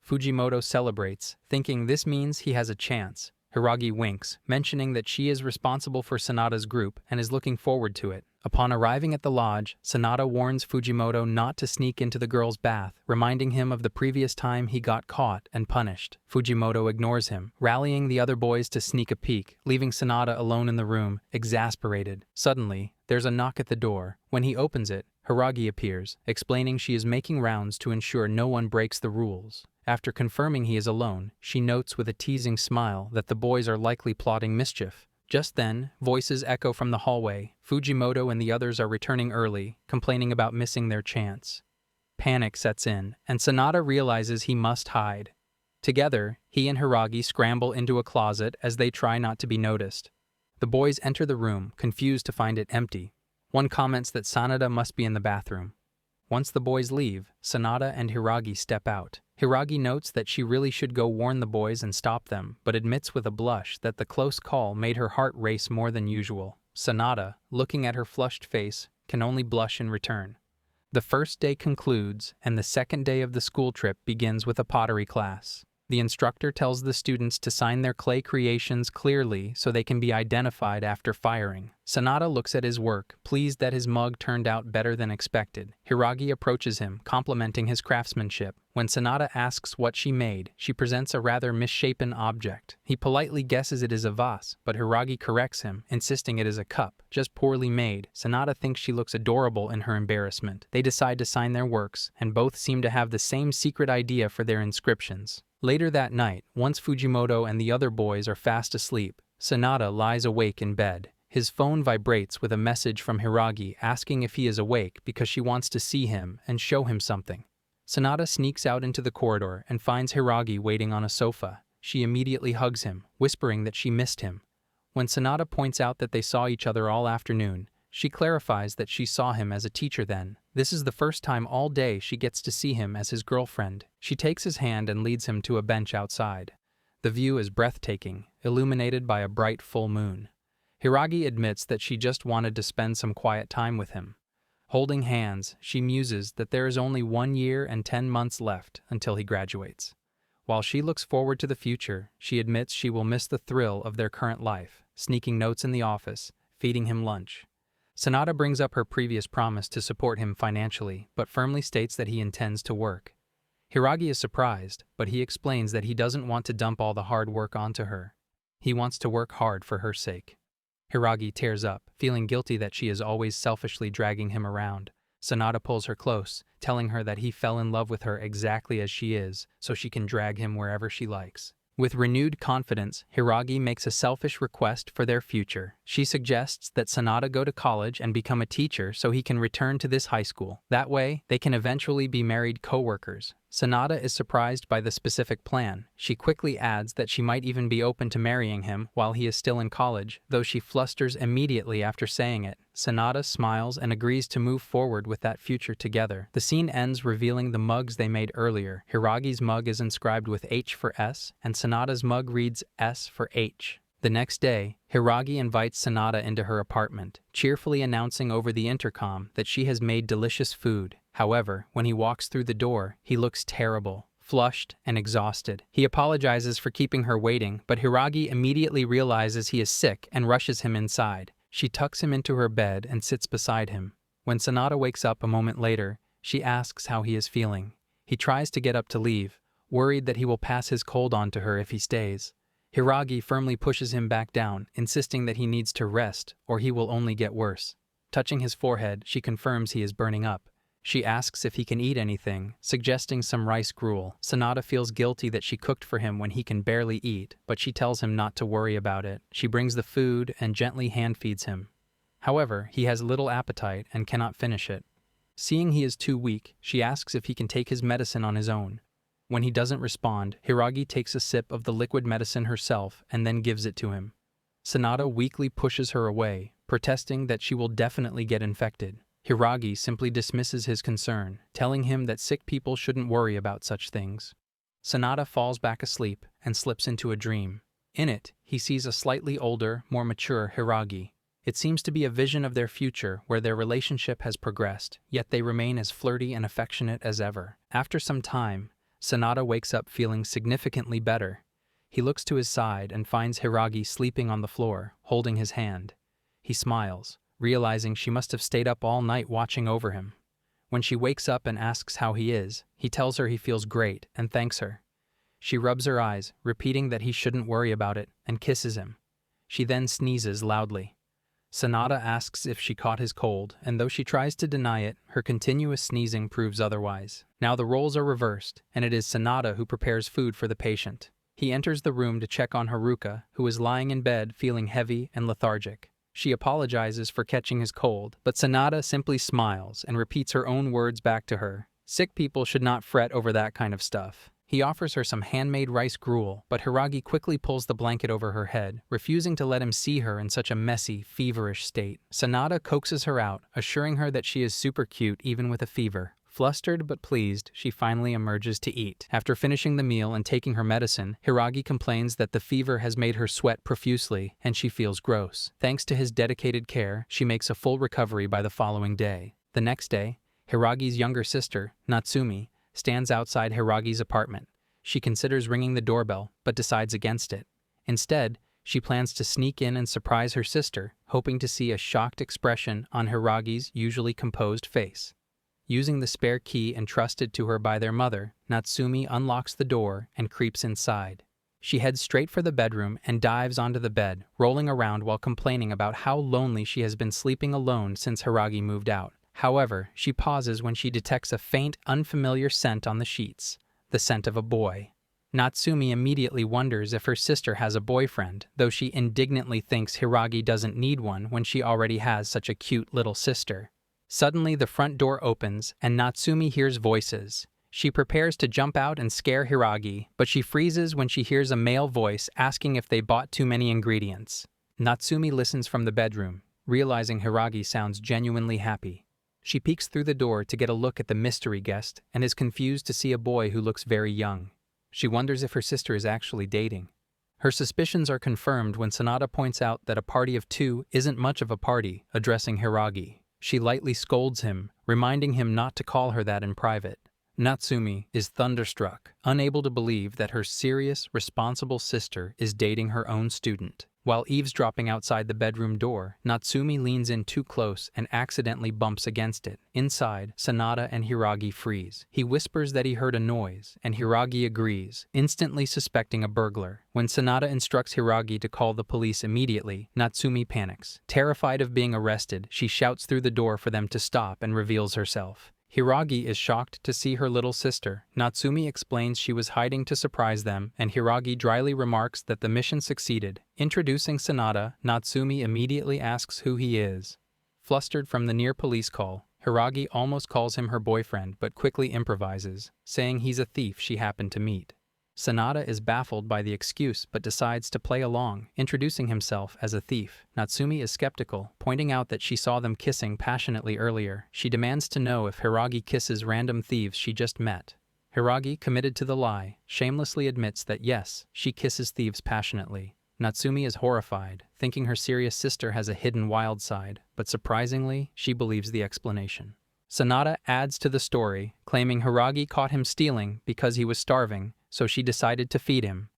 Fujimoto celebrates, thinking this means he has a chance. Hiragi winks, mentioning that she is responsible for Sanada's group and is looking forward to it. Upon arriving at the lodge, Sanada warns Fujimoto not to sneak into the girl's bath, reminding him of the previous time he got caught and punished. Fujimoto ignores him, rallying the other boys to sneak a peek, leaving Sanada alone in the room, exasperated. Suddenly, there's a knock at the door. When he opens it, Hiragi appears, explaining she is making rounds to ensure no one breaks the rules. After confirming he is alone, she notes with a teasing smile that the boys are likely plotting mischief. Just then, voices echo from the hallway. Fujimoto and the others are returning early, complaining about missing their chance. Panic sets in, and Sanada realizes he must hide. Together, he and Hiragi scramble into a closet as they try not to be noticed. The boys enter the room, confused to find it empty. One comments that Sanada must be in the bathroom. Once the boys leave, Sanada and Hiragi step out. Hiragi notes that she really should go warn the boys and stop them, but admits with a blush that the close call made her heart race more than usual. Sanada, looking at her flushed face, can only blush in return. The first day concludes, and the second day of the school trip begins with a pottery class. The instructor tells the students to sign their clay creations clearly so they can be identified after firing. Sanada looks at his work, pleased that his mug turned out better than expected. Hiragi approaches him, complimenting his craftsmanship. When Sanada asks what she made, she presents a rather misshapen object. He politely guesses it is a vase, but Hiragi corrects him, insisting it is a cup, just poorly made. Sanada thinks she looks adorable in her embarrassment. They decide to sign their works, and both seem to have the same secret idea for their inscriptions. Later that night, once Fujimoto and the other boys are fast asleep, Sanada lies awake in bed. His phone vibrates with a message from Hiragi asking if he is awake because she wants to see him and show him something. Sanada sneaks out into the corridor and finds Hiragi waiting on a sofa. She immediately hugs him, whispering that she missed him. When Sanada points out that they saw each other all afternoon, she clarifies that she saw him as a teacher then. This is the first time all day she gets to see him as his girlfriend. She takes his hand and leads him to a bench outside. The view is breathtaking, illuminated by a bright full moon. Hiragi admits that she just wanted to spend some quiet time with him. Holding hands, she muses that there is only 1 year and 10 months left until he graduates. While she looks forward to the future, she admits she will miss the thrill of their current life, sneaking notes in the office, feeding him lunch. Sanada brings up her previous promise to support him financially, but firmly states that he intends to work. Hiragi is surprised, but he explains that he doesn't want to dump all the hard work onto her. He wants to work hard for her sake. Hiragi tears up, feeling guilty that she is always selfishly dragging him around. Sanada pulls her close, telling her that he fell in love with her exactly as she is, so she can drag him wherever she likes. With renewed confidence, Hiragi makes a selfish request for their future. She suggests that Sanada go to college and become a teacher so he can return to this high school. That way, they can eventually be married co-workers. Sanada is surprised by the specific plan. She quickly adds that she might even be open to marrying him while he is still in college, though she flusters immediately after saying it. Sanada smiles and agrees to move forward with that future together. The scene ends revealing the mugs they made earlier. Hiragi's mug is inscribed with H for S, and Sanada's mug reads S for H. The next day, Hiragi invites Sanada into her apartment, cheerfully announcing over the intercom that she has made delicious food. However, when he walks through the door, he looks terrible, flushed and exhausted. He apologizes for keeping her waiting, but Hiragi immediately realizes he is sick and rushes him inside. She tucks him into her bed and sits beside him. When Sanada wakes up a moment later, she asks how he is feeling. He tries to get up to leave, worried that he will pass his cold on to her if he stays. Hiragi firmly pushes him back down, insisting that he needs to rest or he will only get worse. Touching his forehead, she confirms he is burning up. She asks if he can eat anything, suggesting some rice gruel. Sanada feels guilty that she cooked for him when he can barely eat, but she tells him not to worry about it. She brings the food and gently hand-feeds him. However, he has little appetite and cannot finish it. Seeing he is too weak, she asks if he can take his medicine on his own. When he doesn't respond, Hiragi takes a sip of the liquid medicine herself and then gives it to him. Sanada weakly pushes her away, protesting that she will definitely get infected. Hiragi simply dismisses his concern, telling him that sick people shouldn't worry about such things. Sanada falls back asleep and slips into a dream. In it, he sees a slightly older, more mature Hiragi. It seems to be a vision of their future where their relationship has progressed, yet they remain as flirty and affectionate as ever. After some time, Sanada wakes up feeling significantly better. He looks to his side and finds Hiragi sleeping on the floor, holding his hand. He smiles, realizing she must have stayed up all night watching over him. When she wakes up and asks how he is, he tells her he feels great and thanks her. She rubs her eyes, repeating that he shouldn't worry about it, and kisses him. She then sneezes loudly. Sanada asks if she caught his cold, and though she tries to deny it, her continuous sneezing proves otherwise. Now the roles are reversed, and it is Sanada who prepares food for the patient. He enters the room to check on Haruka, who is lying in bed feeling heavy and lethargic. She apologizes for catching his cold, but Sanada simply smiles and repeats her own words back to her. Sick people should not fret over that kind of stuff. He offers her some handmade rice gruel, but Hiragi quickly pulls the blanket over her head, refusing to let him see her in such a messy, feverish state. Sanada coaxes her out, assuring her that she is super cute even with a fever. Flustered but pleased, she finally emerges to eat. After finishing the meal and taking her medicine, Hiragi complains that the fever has made her sweat profusely, and she feels gross. Thanks to his dedicated care, she makes a full recovery by the following day. The next day, Hiragi's younger sister, Natsumi, stands outside Hiragi's apartment. She considers ringing the doorbell, but decides against it. Instead, she plans to sneak in and surprise her sister, hoping to see a shocked expression on Hiragi's usually composed face. Using the spare key entrusted to her by their mother, Natsumi unlocks the door and creeps inside. She heads straight for the bedroom and dives onto the bed, rolling around while complaining about how lonely she has been sleeping alone since Hiragi moved out. However, she pauses when she detects a faint, unfamiliar scent on the sheets, the scent of a boy. Natsumi immediately wonders if her sister has a boyfriend, though she indignantly thinks Hiragi doesn't need one when she already has such a cute little sister. Suddenly, the front door opens, and Natsumi hears voices. She prepares to jump out and scare Hiragi, but she freezes when she hears a male voice asking if they bought too many ingredients. Natsumi listens from the bedroom, realizing Hiragi sounds genuinely happy. She peeks through the door to get a look at the mystery guest and is confused to see a boy who looks very young. She wonders if her sister is actually dating. Her suspicions are confirmed when Sanada points out that a party of two isn't much of a party, addressing Hiragi. She lightly scolds him, reminding him not to call her that in private. Natsumi is thunderstruck, unable to believe that her serious, responsible sister is dating her own student. While eavesdropping outside the bedroom door, Natsumi leans in too close and accidentally bumps against it. Inside, Sanada and Hiragi freeze. He whispers that he heard a noise, and Hiragi agrees, instantly suspecting a burglar. When Sanada instructs Hiragi to call the police immediately, Natsumi panics. Terrified of being arrested, she shouts through the door for them to stop and reveals herself. Hiragi is shocked to see her little sister. Natsumi explains she was hiding to surprise them, and Hiragi dryly remarks that the mission succeeded. Introducing Sanada, Natsumi immediately asks who he is. Flustered from the near police call, Hiragi almost calls him her boyfriend but quickly improvises, saying he's a thief she happened to meet. Sanada is baffled by the excuse but decides to play along, introducing himself as a thief. Natsumi is skeptical, pointing out that she saw them kissing passionately earlier. She demands to know if Hiragi kisses random thieves she just met. Hiragi, committed to the lie, shamelessly admits that yes, she kisses thieves passionately. Natsumi is horrified, thinking her serious sister has a hidden wild side, but surprisingly, she believes the explanation. Sanada adds to the story, claiming Hiragi caught him stealing because he was starving, so she decided to feed him.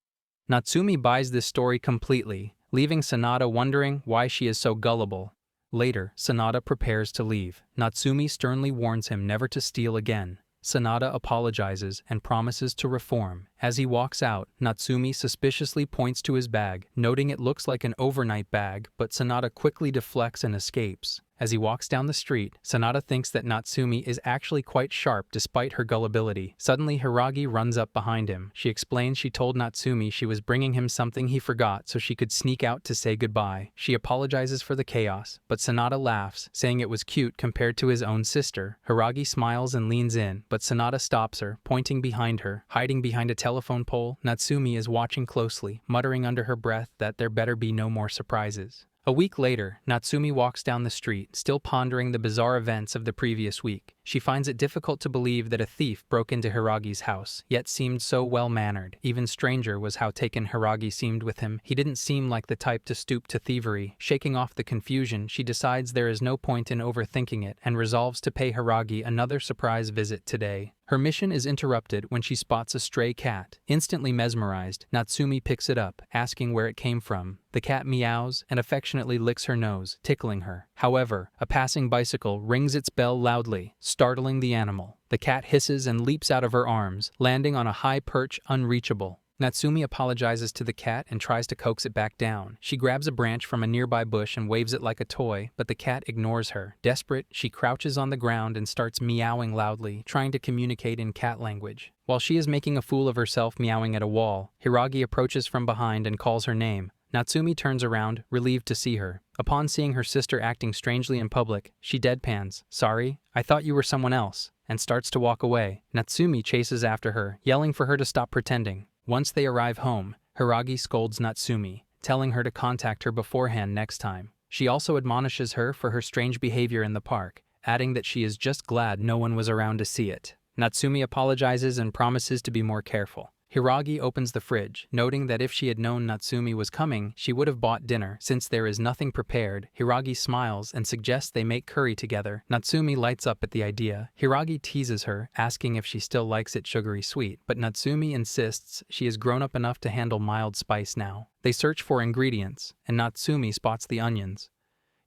Natsumi buys this story completely, leaving Sanada wondering why she is so gullible. Later, Sanada prepares to leave. Natsumi sternly warns him never to steal again. Sanada apologizes and promises to reform. As he walks out, Natsumi suspiciously points to his bag, noting it looks like an overnight bag, but Sanada quickly deflects and escapes. As he walks down the street, Sanada thinks that Natsumi is actually quite sharp despite her gullibility. Suddenly, Hiragi runs up behind him. She explains she told Natsumi she was bringing him something he forgot so she could sneak out to say goodbye. She apologizes for the chaos, but Sanada laughs, saying it was cute compared to his own sister. Hiragi smiles and leans in, but Sanada stops her, pointing behind her. Hiding behind a telephone pole, Natsumi is watching closely, muttering under her breath that there better be no more surprises. A week later, Natsumi walks down the street, still pondering the bizarre events of the previous week. She finds it difficult to believe that a thief broke into Hiragi's house, yet seemed so well-mannered. Even stranger was how taken Hiragi seemed with him. He didn't seem like the type to stoop to thievery. Shaking off the confusion, she decides there is no point in overthinking it and resolves to pay Hiragi another surprise visit today. Her mission is interrupted when she spots a stray cat. Instantly mesmerized, Natsumi picks it up, asking where it came from. The cat meows and affectionately licks her nose, tickling her. However, a passing bicycle rings its bell loudly, startling the animal. The cat hisses and leaps out of her arms, landing on a high perch unreachable. Natsumi apologizes to the cat and tries to coax it back down. She grabs a branch from a nearby bush and waves it like a toy, but the cat ignores her. Desperate, she crouches on the ground and starts meowing loudly, trying to communicate in cat language. While she is making a fool of herself meowing at a wall, Hiragi approaches from behind and calls her name. Natsumi turns around, relieved to see her. Upon seeing her sister acting strangely in public, she deadpans, "Sorry, I thought you were someone else," and starts to walk away. Natsumi chases after her, yelling for her to stop pretending. Once they arrive home, Hiragi scolds Natsumi, telling her to contact her beforehand next time. She also admonishes her for her strange behavior in the park, adding that she is just glad no one was around to see it. Natsumi apologizes and promises to be more careful. Hiragi opens the fridge, noting that if she had known Natsumi was coming, she would have bought dinner. Since there is nothing prepared, Hiragi smiles and suggests they make curry together. Natsumi lights up at the idea. Hiragi teases her, asking if she still likes it sugary sweet, but Natsumi insists she is grown up enough to handle mild spice now. They search for ingredients, and Natsumi spots the onions.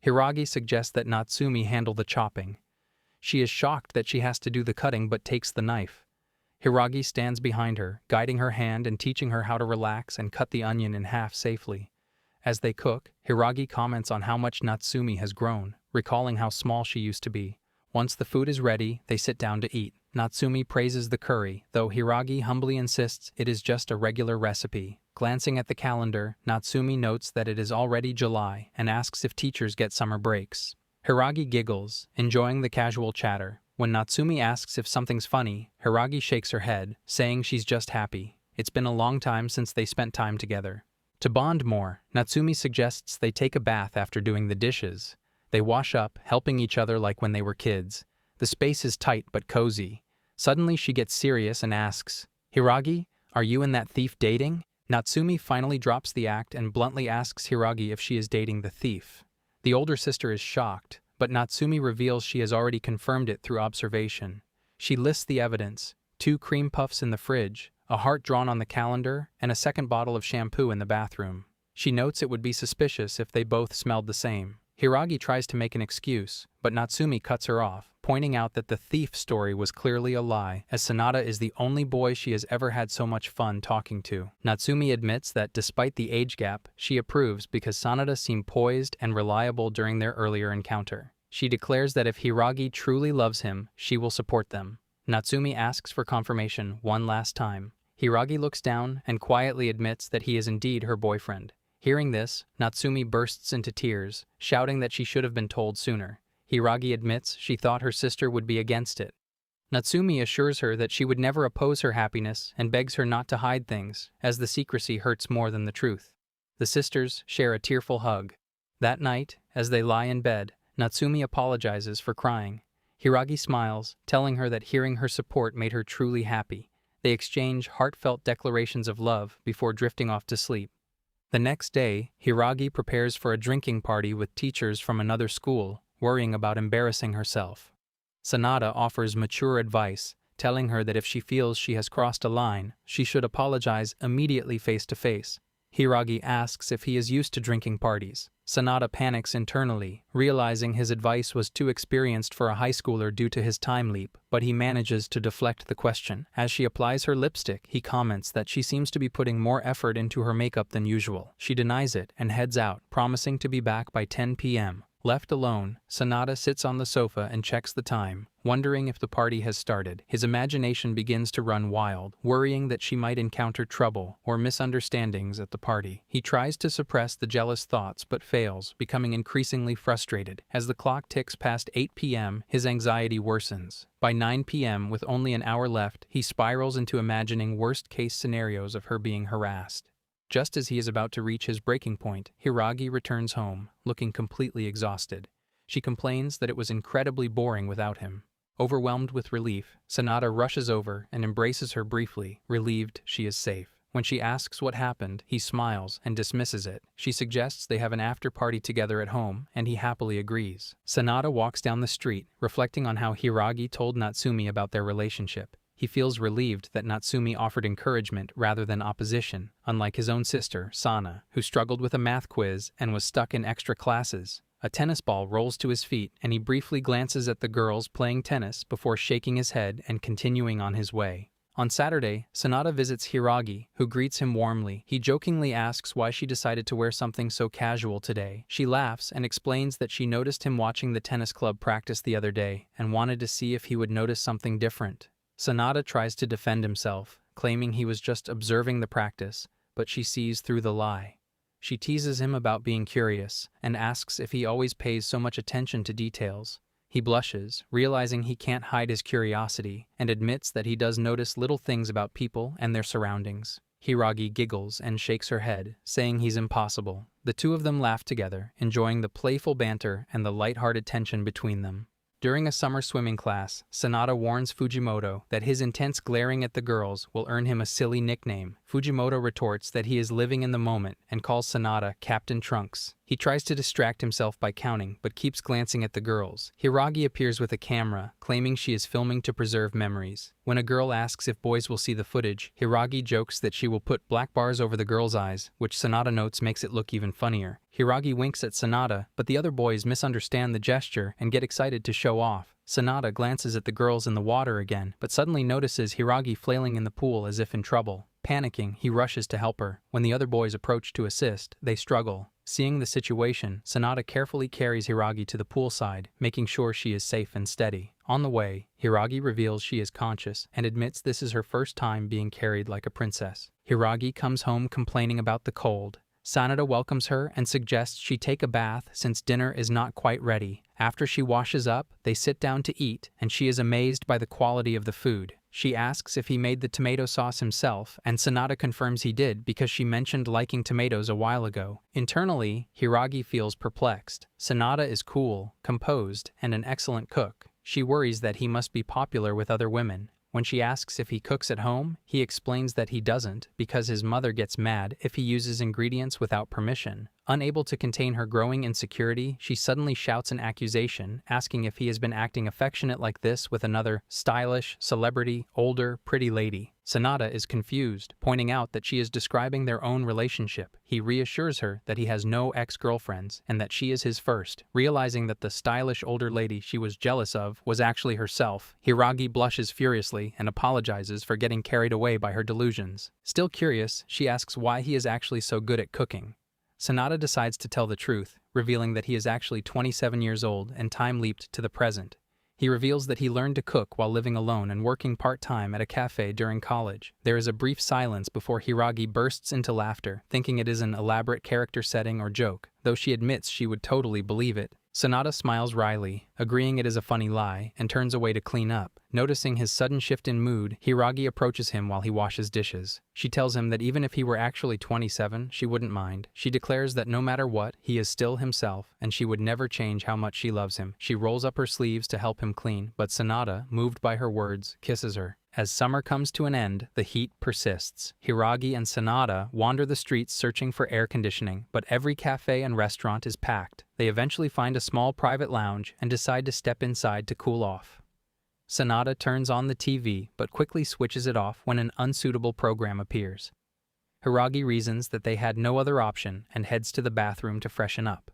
Hiragi suggests that Natsumi handle the chopping. She is shocked that she has to do the cutting but takes the knife. Hiragi stands behind her, guiding her hand and teaching her how to relax and cut the onion in half safely. As they cook, Hiragi comments on how much Natsumi has grown, recalling how small she used to be. Once the food is ready, they sit down to eat. Natsumi praises the curry, though Hiragi humbly insists it is just a regular recipe. Glancing at the calendar, Natsumi notes that it is already July and asks if teachers get summer breaks. Hiragi giggles, enjoying the casual chatter. When Natsumi asks if something's funny, Hiragi shakes her head, saying she's just happy. It's been a long time since they spent time together. To bond more, Natsumi suggests they take a bath after doing the dishes. They wash up, helping each other like when they were kids. The space is tight but cozy. Suddenly she gets serious and asks, "Hiragi, are you and that thief dating?" Natsumi finally drops the act and bluntly asks Hiragi if she is dating the thief. The older sister is shocked, but Natsumi reveals she has already confirmed it through observation. She lists the evidence: 2 cream puffs in the fridge, a heart drawn on the calendar, and a second bottle of shampoo in the bathroom. She notes it would be suspicious if they both smelled the same. Hiragi tries to make an excuse, but Natsumi cuts her off, pointing out that the thief story was clearly a lie, as Sanada is the only boy she has ever had so much fun talking to. Natsumi admits that despite the age gap, she approves because Sanada seemed poised and reliable during their earlier encounter. She declares that if Hiragi truly loves him, she will support them. Natsumi asks for confirmation one last time. Hiragi looks down and quietly admits that he is indeed her boyfriend. Hearing this, Natsumi bursts into tears, shouting that she should have been told sooner. Hiragi admits she thought her sister would be against it. Natsumi assures her that she would never oppose her happiness and begs her not to hide things, as the secrecy hurts more than the truth. The sisters share a tearful hug. That night, as they lie in bed, Natsumi apologizes for crying. Hiragi smiles, telling her that hearing her support made her truly happy. They exchange heartfelt declarations of love before drifting off to sleep. The next day, Hiragi prepares for a drinking party with teachers from another school, worrying about embarrassing herself. Sanada offers mature advice, telling her that if she feels she has crossed a line, she should apologize immediately face to face. Hiragi asks if he is used to drinking parties. Sanada panics internally, realizing his advice was too experienced for a high schooler due to his time leap, but he manages to deflect the question. As she applies her lipstick, he comments that she seems to be putting more effort into her makeup than usual. She denies it and heads out, promising to be back by 10 p.m. Left alone, Sanada sits on the sofa and checks the time, wondering if the party has started. His imagination begins to run wild, worrying that she might encounter trouble or misunderstandings at the party. He tries to suppress the jealous thoughts but fails, becoming increasingly frustrated. As the clock ticks past 8 p.m., his anxiety worsens. By 9 p.m., with only an hour left, he spirals into imagining worst-case scenarios of her being harassed. Just as he is about to reach his breaking point, Hiragi returns home, looking completely exhausted. She complains that it was incredibly boring without him. Overwhelmed with relief, Sanada rushes over and embraces her briefly, relieved she is safe. When she asks what happened, he smiles and dismisses it. She suggests they have an after-party together at home, and he happily agrees. Sanada walks down the street, reflecting on how Hiragi told Natsumi about their relationship. He feels relieved that Natsumi offered encouragement rather than opposition, unlike his own sister, Sana, who struggled with a math quiz and was stuck in extra classes. A tennis ball rolls to his feet, and he briefly glances at the girls playing tennis before shaking his head and continuing on his way. On Saturday, Sanada visits Hiragi, who greets him warmly. He jokingly asks why she decided to wear something so casual today. She laughs and explains that she noticed him watching the tennis club practice the other day and wanted to see if he would notice something different. Sanada tries to defend himself, claiming he was just observing the practice, but she sees through the lie. She teases him about being curious and asks if he always pays so much attention to details. He blushes, realizing he can't hide his curiosity, and admits that he does notice little things about people and their surroundings. Hiragi giggles and shakes her head, saying he's impossible. The two of them laugh together, enjoying the playful banter and the light-hearted tension between them. During a summer swimming class, Sanada warns Fujimoto that his intense glaring at the girls will earn him a silly nickname. Fujimoto retorts that he is living in the moment and calls Sanada Captain Trunks. He tries to distract himself by counting, but keeps glancing at the girls. Hiragi appears with a camera, claiming she is filming to preserve memories. When a girl asks if boys will see the footage, Hiragi jokes that she will put black bars over the girl's eyes, which Sanada notes makes it look even funnier. Hiragi winks at Sanada, but the other boys misunderstand the gesture and get excited to show off. Sanada glances at the girls in the water again, but suddenly notices Hiragi flailing in the pool as if in trouble. Panicking, he rushes to help her. When the other boys approach to assist, they struggle. Seeing the situation, Sanada carefully carries Hiragi to the poolside, making sure she is safe and steady. On the way, Hiragi reveals she is conscious and admits this is her first time being carried like a princess. Hiragi comes home complaining about the cold. Sanada welcomes her and suggests she take a bath since dinner is not quite ready. After she washes up, they sit down to eat, and she is amazed by the quality of the food. She asks if he made the tomato sauce himself, and Sanada confirms he did because she mentioned liking tomatoes a while ago. Internally, Hiragi feels perplexed. Sanada is cool, composed, and an excellent cook. She worries that he must be popular with other women. When she asks if he cooks at home, he explains that he doesn't because his mother gets mad if he uses ingredients without permission. Unable to contain her growing insecurity, she suddenly shouts an accusation, asking if he has been acting affectionate like this with another stylish, celebrity, older, pretty lady. Sanada is confused, pointing out that she is describing their own relationship. He reassures her that he has no ex-girlfriends and that she is his first. Realizing that the stylish older lady she was jealous of was actually herself, Hiragi blushes furiously and apologizes for getting carried away by her delusions. Still curious, she asks why he is actually so good at cooking. Sanada decides to tell the truth, revealing that he is actually 27 years old and time leaped to the present. He reveals that he learned to cook while living alone and working part-time at a cafe during college. There is a brief silence before Hiragi bursts into laughter, thinking it is an elaborate character setting or joke, though she admits she would totally believe it. Sanada smiles wryly, agreeing it is a funny lie, and turns away to clean up. Noticing his sudden shift in mood, Hiragi approaches him while he washes dishes. She tells him that even if he were actually 27, she wouldn't mind. She declares that no matter what, he is still himself, and she would never change how much she loves him. She rolls up her sleeves to help him clean, but Sanada, moved by her words, kisses her. As summer comes to an end, the heat persists. Hiragi and Sanada wander the streets searching for air conditioning, but every cafe and restaurant is packed. They eventually find a small private lounge and decide to step inside to cool off. Sanada turns on the TV, but quickly switches it off when an unsuitable program appears. Hiragi reasons that they had no other option and heads to the bathroom to freshen up.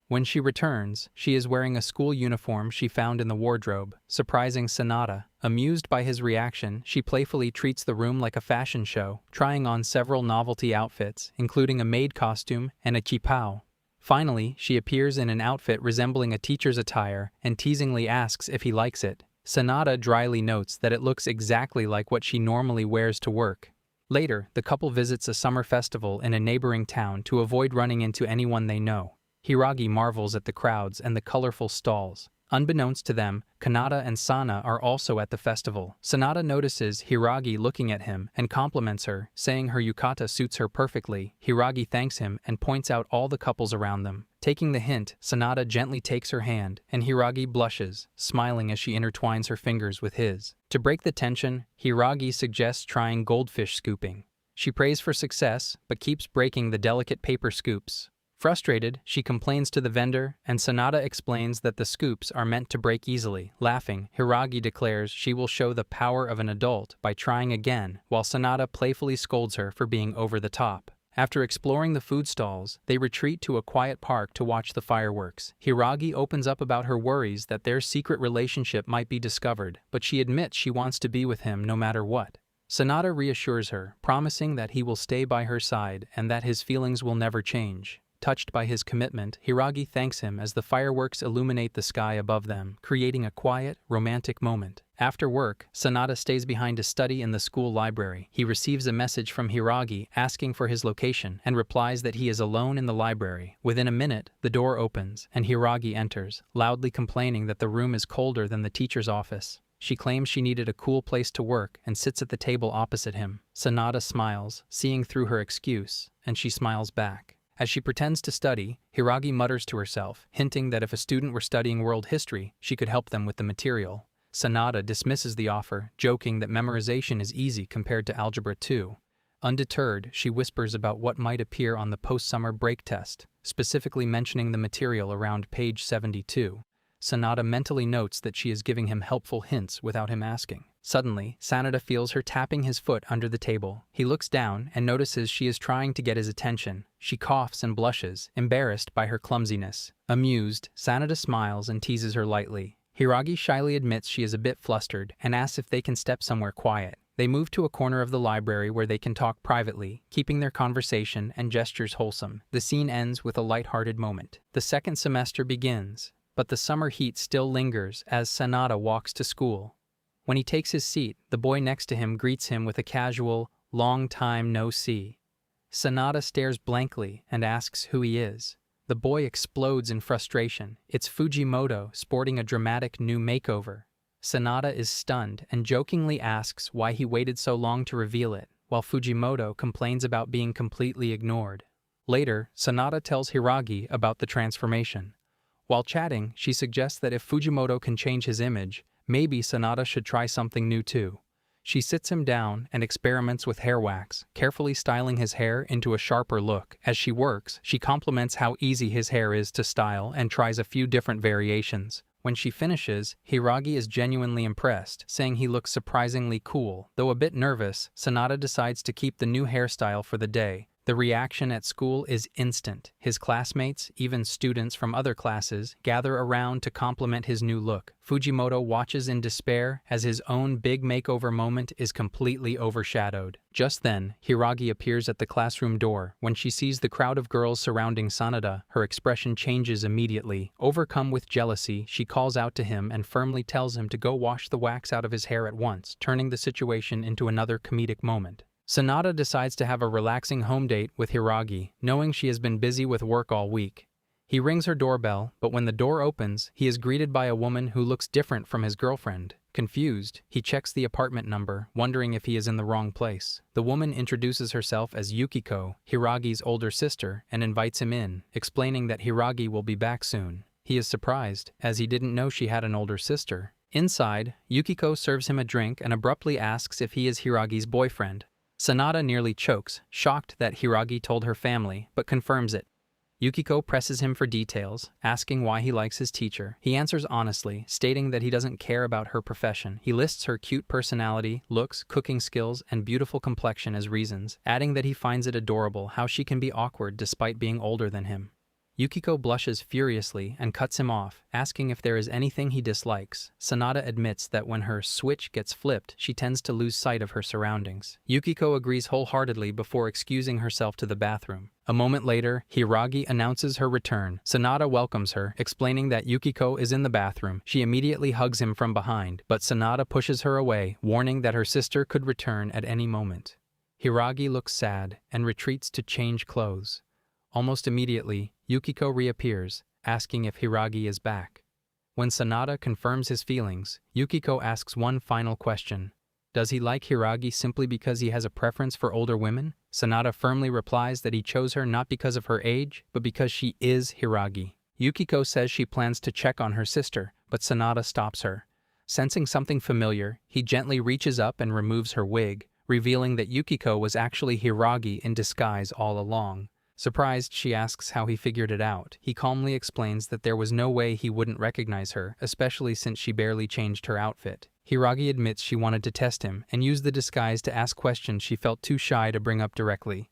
When she returns, she is wearing a school uniform she found in the wardrobe, surprising Sanada. Amused by his reaction, she playfully treats the room like a fashion show, trying on several novelty outfits, including a maid costume and a qipao. Finally, she appears in an outfit resembling a teacher's attire and teasingly asks if he likes it. Sanada dryly notes that it looks exactly like what she normally wears to work. Later, the couple visits a summer festival in a neighboring town to avoid running into anyone they know. Hiragi marvels at the crowds and the colorful stalls. Unbeknownst to them, Kanata and Sana are also at the festival. Sanada notices Hiragi looking at him and compliments her, saying her yukata suits her perfectly. Hiragi thanks him and points out all the couples around them. Taking the hint, Sanada gently takes her hand, and Hiragi blushes, smiling as she intertwines her fingers with his. To break the tension, Hiragi suggests trying goldfish scooping. She prays for success, but keeps breaking the delicate paper scoops. Frustrated, she complains to the vendor, and Sanada explains that the scoops are meant to break easily. Laughing, Hiragi declares she will show the power of an adult by trying again, while Sanada playfully scolds her for being over the top. After exploring the food stalls, they retreat to a quiet park to watch the fireworks. Hiragi opens up about her worries that their secret relationship might be discovered, but she admits she wants to be with him no matter what. Sanada reassures her, promising that he will stay by her side and that his feelings will never change. Touched by his commitment, Hiragi thanks him as the fireworks illuminate the sky above them, creating a quiet, romantic moment. After work, Sanada stays behind to study in the school library. He receives a message from Hiragi asking for his location and replies that he is alone in the library. Within a minute, the door opens and Hiragi enters, loudly complaining that the room is colder than the teacher's office. She claims she needed a cool place to work and sits at the table opposite him. Sanada smiles, seeing through her excuse, and she smiles back. As she pretends to study, Hiragi mutters to herself, hinting that if a student were studying world history, she could help them with the material. Sanada dismisses the offer, joking that memorization is easy compared to Algebra 2. Undeterred, she whispers about what might appear on the post-summer break test, specifically mentioning the material around page 72. Sanada mentally notes that she is giving him helpful hints without him asking. Suddenly, Sanada feels her tapping his foot under the table. He looks down and notices she is trying to get his attention. She coughs and blushes, embarrassed by her clumsiness. Amused, Sanada smiles and teases her lightly. Hiragi shyly admits she is a bit flustered and asks if they can step somewhere quiet. They move to a corner of the library where they can talk privately, keeping their conversation and gestures wholesome. The scene ends with a light-hearted moment. The second semester begins, but the summer heat still lingers as Sanada walks to school. When he takes his seat, the boy next to him greets him with a casual, "Long time no see." Sanada stares blankly and asks who he is. The boy explodes in frustration. It's Fujimoto, sporting a dramatic new makeover. Sanada is stunned and jokingly asks why he waited so long to reveal it, while Fujimoto complains about being completely ignored. Later, Sanada tells Hiragi about the transformation. While chatting, she suggests that if Fujimoto can change his image, maybe Sanada should try something new too. She sits him down and experiments with hair wax, carefully styling his hair into a sharper look. As she works, she compliments how easy his hair is to style and tries a few different variations. When she finishes, Hiragi is genuinely impressed, saying he looks surprisingly cool. Though a bit nervous, Sanada decides to keep the new hairstyle for the day, The reaction at school is instant. His classmates, even students from other classes, gather around to compliment his new look. Fujimoto watches in despair as his own big makeover moment is completely overshadowed. Just then, Hiragi appears at the classroom door. When she sees the crowd of girls surrounding Sanada, her expression changes immediately. Overcome with jealousy, she calls out to him and firmly tells him to go wash the wax out of his hair at once, turning the situation into another comedic moment. Sanada decides to have a relaxing home date with Hiragi, knowing she has been busy with work all week. He rings her doorbell, but when the door opens, he is greeted by a woman who looks different from his girlfriend. Confused, he checks the apartment number, wondering if he is in the wrong place. The woman introduces herself as Yukiko, Hiragi's older sister, and invites him in, explaining that Hiragi will be back soon. He is surprised, as he didn't know she had an older sister. Inside, Yukiko serves him a drink and abruptly asks if he is Hiragi's boyfriend. Sanada nearly chokes, shocked that Hiragi told her family, but confirms it. Yukiko presses him for details, asking why he likes his teacher. He answers honestly, stating that he doesn't care about her profession. He lists her cute personality, looks, cooking skills, and beautiful complexion as reasons, adding that he finds it adorable how she can be awkward despite being older than him. Yukiko blushes furiously and cuts him off, asking if there is anything he dislikes. Sanada admits that when her switch gets flipped, she tends to lose sight of her surroundings. Yukiko agrees wholeheartedly before excusing herself to the bathroom. A moment later, Hiragi announces her return. Sanada welcomes her, explaining that Yukiko is in the bathroom. She immediately hugs him from behind, but Sanada pushes her away, warning that her sister could return at any moment. Hiragi looks sad and retreats to change clothes. Almost immediately, Yukiko reappears, asking if Hiragi is back. When Sanada confirms his feelings, Yukiko asks one final question. Does he like Hiragi simply because he has a preference for older women? Sanada firmly replies that he chose her not because of her age, but because she is Hiragi. Yukiko says she plans to check on her sister, but Sanada stops her. Sensing something familiar, he gently reaches up and removes her wig, revealing that Yukiko was actually Hiragi in disguise all along. Surprised, she asks how he figured it out. He calmly explains that there was no way he wouldn't recognize her, especially since she barely changed her outfit. Hiragi admits she wanted to test him and used the disguise to ask questions she felt too shy to bring up directly.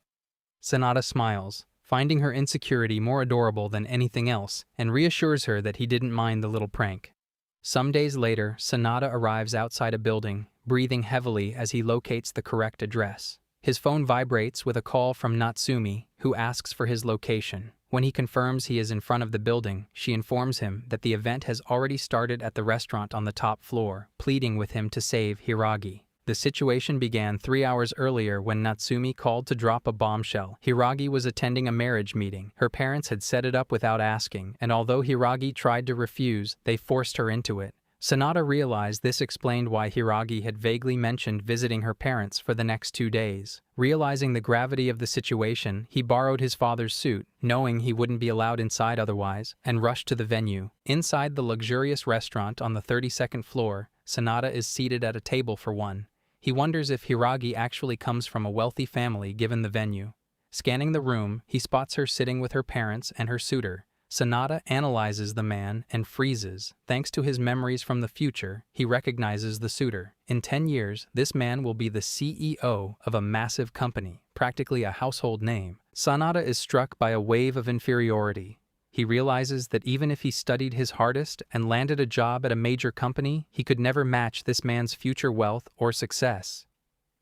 Sanada smiles, finding her insecurity more adorable than anything else, and reassures her that he didn't mind the little prank. Some days later, Sanada arrives outside a building, breathing heavily as he locates the correct address. His phone vibrates with a call from Natsumi, who asks for his location. When he confirms he is in front of the building, she informs him that the event has already started at the restaurant on the top floor, pleading with him to save Hiragi. The situation began 3 hours earlier when Natsumi called to drop a bombshell. Hiragi was attending a marriage meeting. Her parents had set it up without asking, and although Hiragi tried to refuse, they forced her into it. Sanada realized this explained why Hiragi had vaguely mentioned visiting her parents for the next 2 days. Realizing the gravity of the situation, he borrowed his father's suit, knowing he wouldn't be allowed inside otherwise, and rushed to the venue. Inside the luxurious restaurant on the 32nd floor, Sanada is seated at a table for one. He wonders if Hiragi actually comes from a wealthy family given the venue. Scanning the room, he spots her sitting with her parents and her suitor. Sanada analyzes the man and freezes. Thanks to his memories from the future, he recognizes the suitor. In 10 years, this man will be the CEO of a massive company, practically a household name. Sanada is struck by a wave of inferiority. He realizes that even if he studied his hardest and landed a job at a major company, he could never match this man's future wealth or success.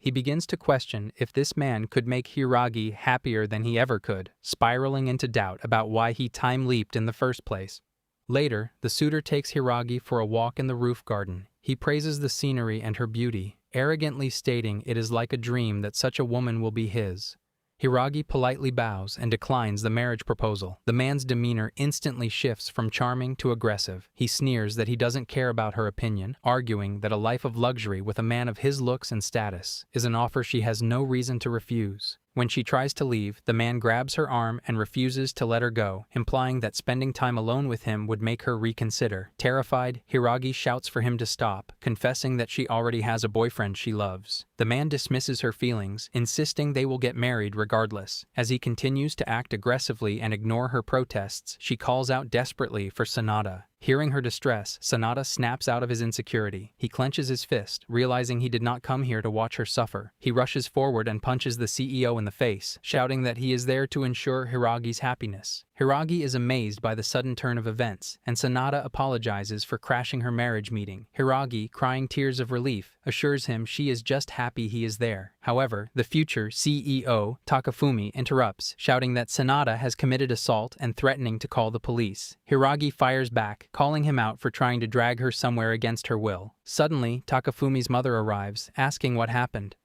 He begins to question if this man could make Hiragi happier than he ever could, spiraling into doubt about why he time-leaped in the first place. Later, the suitor takes Hiragi for a walk in the roof garden. He praises the scenery and her beauty, arrogantly stating it is like a dream that such a woman will be his. Hiragi politely bows and declines the marriage proposal. The man's demeanor instantly shifts from charming to aggressive. He sneers that he doesn't care about her opinion, arguing that a life of luxury with a man of his looks and status is an offer she has no reason to refuse. When she tries to leave, the man grabs her arm and refuses to let her go, implying that spending time alone with him would make her reconsider. Terrified, Hiragi shouts for him to stop, confessing that she already has a boyfriend she loves. The man dismisses her feelings, insisting they will get married regardless. As he continues to act aggressively and ignore her protests, she calls out desperately for Sanada. Hearing her distress, Sanada snaps out of his insecurity. He clenches his fist, realizing he did not come here to watch her suffer. He rushes forward and punches the CEO in the face, shouting that he is there to ensure Hiragi's happiness. Hiragi is amazed by the sudden turn of events, and Sanada apologizes for crashing her marriage meeting. Hiragi, crying tears of relief, assures him she is just happy he is there. However, the future CEO, Takafumi, interrupts, shouting that Sanada has committed assault and threatening to call the police. Hiragi fires back, calling him out for trying to drag her somewhere against her will. Suddenly, Takafumi's mother arrives, asking what happened.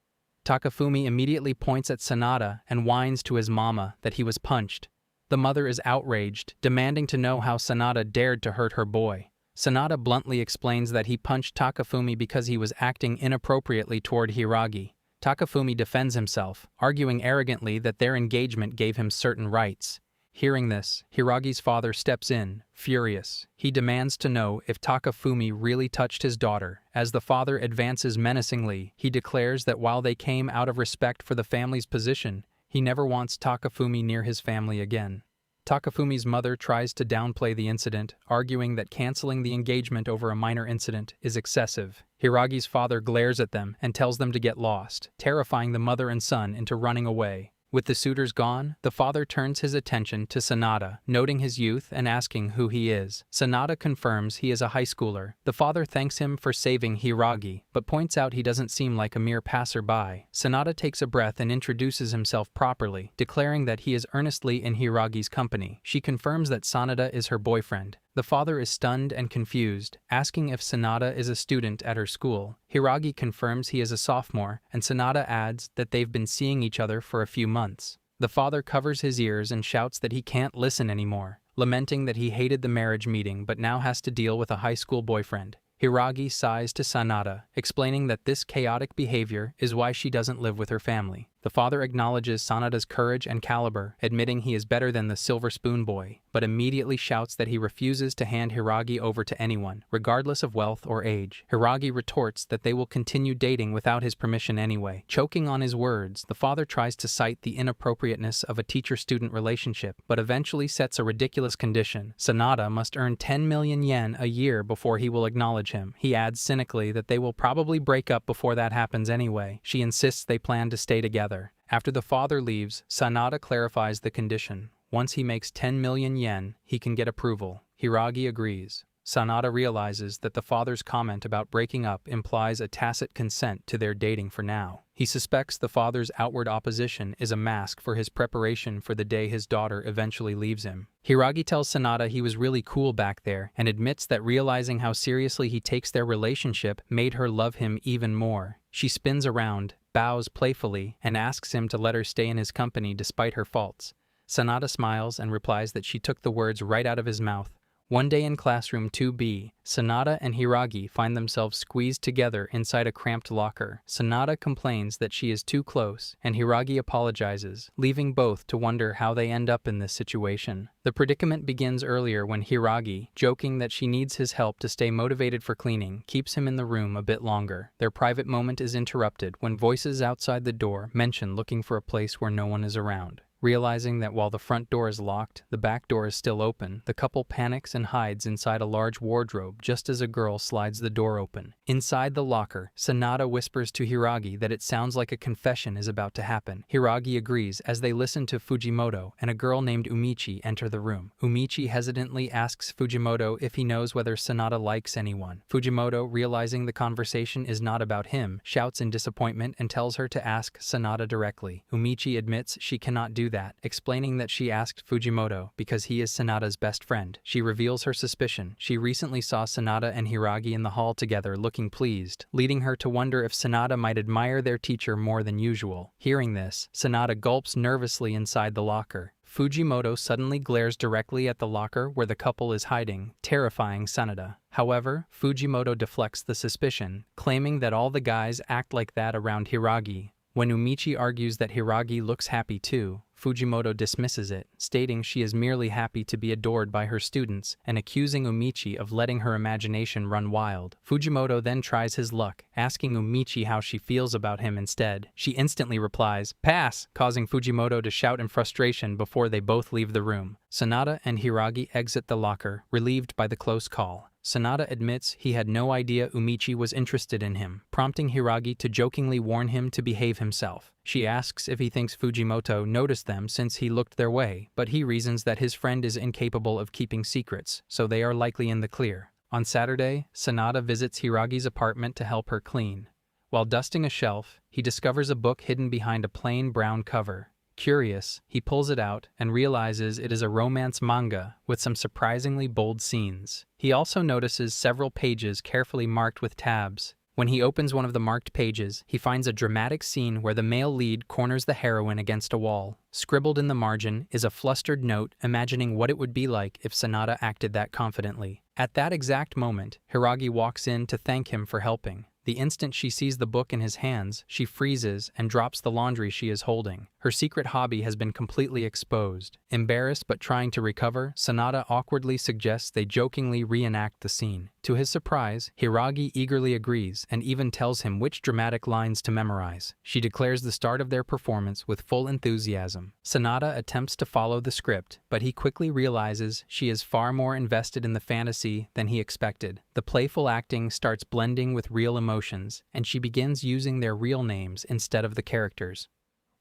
Takafumi immediately points at Sanada and whines to his mama that he was punched. The mother is outraged, demanding to know how Sanada dared to hurt her boy. Sanada bluntly explains that he punched Takafumi because he was acting inappropriately toward Hiragi. Takafumi defends himself, arguing arrogantly that their engagement gave him certain rights. Hearing this, Hiragi's father steps in, furious. He demands to know if Takafumi really touched his daughter. As the father advances menacingly, he declares that while they came out of respect for the family's position, he never wants Takafumi near his family again. Takafumi's mother tries to downplay the incident, arguing that canceling the engagement over a minor incident is excessive. Hiragi's father glares at them and tells them to get lost, terrifying the mother and son into running away. With the suitors gone, the father turns his attention to Sanada, noting his youth and asking who he is. Sanada confirms he is a high schooler. The father thanks him for saving Hiragi, but points out he doesn't seem like a mere passerby. Sanada takes a breath and introduces himself properly, declaring that he is earnestly in Hiragi's company. She confirms that Sanada is her boyfriend. The father is stunned and confused, asking if Sanada is a student at her school. Hiragi confirms he is a sophomore, and Sanada adds that they've been seeing each other for a few months. The father covers his ears and shouts that he can't listen anymore, lamenting that he hated the marriage meeting but now has to deal with a high school boyfriend. Hiragi sighs to Sanada, explaining that this chaotic behavior is why she doesn't live with her family. The father acknowledges Sanada's courage and caliber, admitting he is better than the Silver Spoon Boy, but immediately shouts that he refuses to hand Hiragi over to anyone, regardless of wealth or age. Hiragi retorts that they will continue dating without his permission anyway. Choking on his words, the father tries to cite the inappropriateness of a teacher-student relationship, but eventually sets a ridiculous condition. Sanada must earn 10 million yen a year before he will acknowledge him. He adds cynically that they will probably break up before that happens anyway. She insists they plan to stay together. After the father leaves, Sanada clarifies the condition. Once he makes 10 million yen, he can get approval. Hiragi agrees. Sanada realizes that the father's comment about breaking up implies a tacit consent to their dating for now. He suspects the father's outward opposition is a mask for his preparation for the day his daughter eventually leaves him. Hiragi tells Sanada he was really cool back there and admits that realizing how seriously he takes their relationship made her love him even more. She spins around, bows playfully, and asks him to let her stay in his company despite her faults. Sanada smiles and replies that she took the words right out of his mouth. One day in classroom 2B, Sanada and Hiragi find themselves squeezed together inside a cramped locker. Sanada complains that she is too close, and Hiragi apologizes, leaving both to wonder how they end up in this situation. The predicament begins earlier when Hiragi, joking that she needs his help to stay motivated for cleaning, keeps him in the room a bit longer. Their private moment is interrupted when voices outside the door mention looking for a place where no one is around. Realizing that while the front door is locked, the back door is still open, the couple panics and hides inside a large wardrobe just as a girl slides the door open. Inside the locker, Sanada whispers to Hiragi that it sounds like a confession is about to happen. Hiragi agrees as they listen to Fujimoto and a girl named Umichi enter the room. Umichi hesitantly asks Fujimoto if he knows whether Sanada likes anyone. Fujimoto, realizing the conversation is not about him, shouts in disappointment and tells her to ask Sanada directly. Umichi admits she cannot do that, explaining that she asked Fujimoto because he is Sanada's best friend. She reveals her suspicion. She recently saw Sanada and Hiragi in the hall together looking pleased, leading her to wonder if Sanada might admire their teacher more than usual. Hearing this, Sanada gulps nervously inside the locker. Fujimoto suddenly glares directly at the locker where the couple is hiding, terrifying Sanada. However, Fujimoto deflects the suspicion, claiming that all the guys act like that around Hiragi. When Umichi argues that Hiragi looks happy too, Fujimoto dismisses it, stating she is merely happy to be adored by her students and accusing Umichi of letting her imagination run wild. Fujimoto then tries his luck, asking Umichi how she feels about him instead. She instantly replies, "Pass," causing Fujimoto to shout in frustration before they both leave the room. Sanada and Hiragi exit the locker, relieved by the close call. Sanada admits he had no idea Umichi was interested in him, prompting Hiragi to jokingly warn him to behave himself. She asks if he thinks Fujimoto noticed them since he looked their way, but he reasons that his friend is incapable of keeping secrets, so they are likely in the clear. On Saturday, Sanada visits Hiragi's apartment to help her clean. While dusting a shelf, he discovers a book hidden behind a plain brown cover. Curious, he pulls it out and realizes it is a romance manga with some surprisingly bold scenes. He also notices several pages carefully marked with tabs. When he opens one of the marked pages, he finds a dramatic scene where the male lead corners the heroine against a wall. Scribbled in the margin is a flustered note imagining what it would be like if Sanada acted that confidently. At that exact moment, Hiragi walks in to thank him for helping. The instant she sees the book in his hands, she freezes and drops the laundry she is holding. Her secret hobby has been completely exposed. Embarrassed but trying to recover, Sanada awkwardly suggests they jokingly reenact the scene. To his surprise, Hiragi eagerly agrees and even tells him which dramatic lines to memorize. She declares the start of their performance with full enthusiasm. Sanada attempts to follow the script, but he quickly realizes she is far more invested in the fantasy than he expected. The playful acting starts blending with real emotions, and she begins using their real names instead of the characters.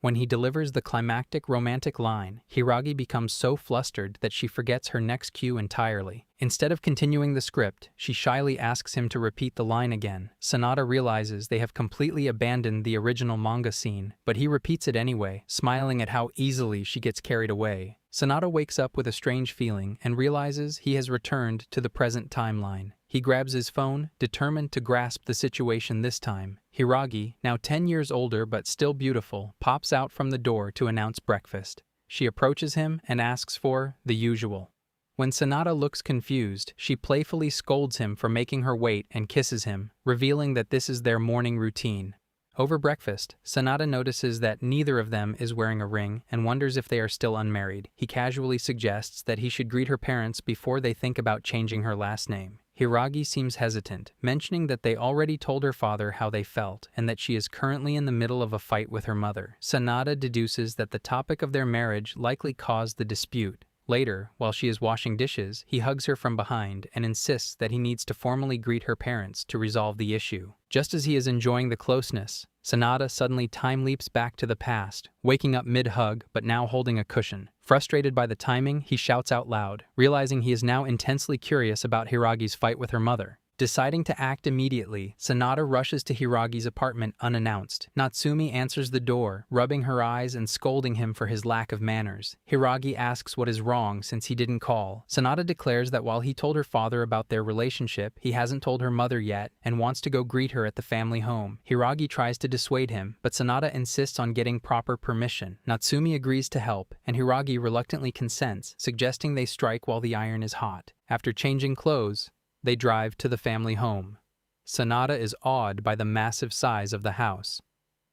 When he delivers the climactic romantic line, Hiragi becomes so flustered that she forgets her next cue entirely. Instead of continuing the script, she shyly asks him to repeat the line again. Sanada realizes they have completely abandoned the original manga scene, but he repeats it anyway, smiling at how easily she gets carried away. Sanada wakes up with a strange feeling and realizes he has returned to the present timeline. He grabs his phone, determined to grasp the situation this time. Hiragi, now 10 years older but still beautiful, pops out from the door to announce breakfast. She approaches him and asks for the usual. When Sanada looks confused, she playfully scolds him for making her wait and kisses him, revealing that this is their morning routine. Over breakfast, Sanada notices that neither of them is wearing a ring and wonders if they are still unmarried. He casually suggests that he should greet her parents before they think about changing her last name. Hiragi seems hesitant, mentioning that they already told her father how they felt and that she is currently in the middle of a fight with her mother. Sanada deduces that the topic of their marriage likely caused the dispute. Later, while she is washing dishes, he hugs her from behind and insists that he needs to formally greet her parents to resolve the issue. Just as he is enjoying the closeness, Sanada suddenly time leaps back to the past, waking up mid-hug but now holding a cushion. Frustrated by the timing, he shouts out loud, realizing he is now intensely curious about Hiragi's fight with her mother. Deciding to act immediately, Sanada rushes to Hiragi's apartment unannounced. Natsumi answers the door, rubbing her eyes and scolding him for his lack of manners. Hiragi asks what is wrong since he didn't call. Sanada declares that while he told her father about their relationship, he hasn't told her mother yet and wants to go greet her at the family home. Hiragi tries to dissuade him, but Sanada insists on getting proper permission. Natsumi agrees to help, and Hiragi reluctantly consents, suggesting they strike while the iron is hot. After changing clothes, they drive to the family home. Sanada is awed by the massive size of the house.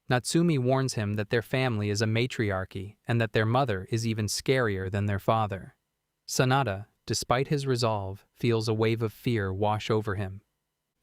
Natsumi warns him that their family is a matriarchy and that their mother is even scarier than their father. Sanada, despite his resolve, feels a wave of fear wash over him.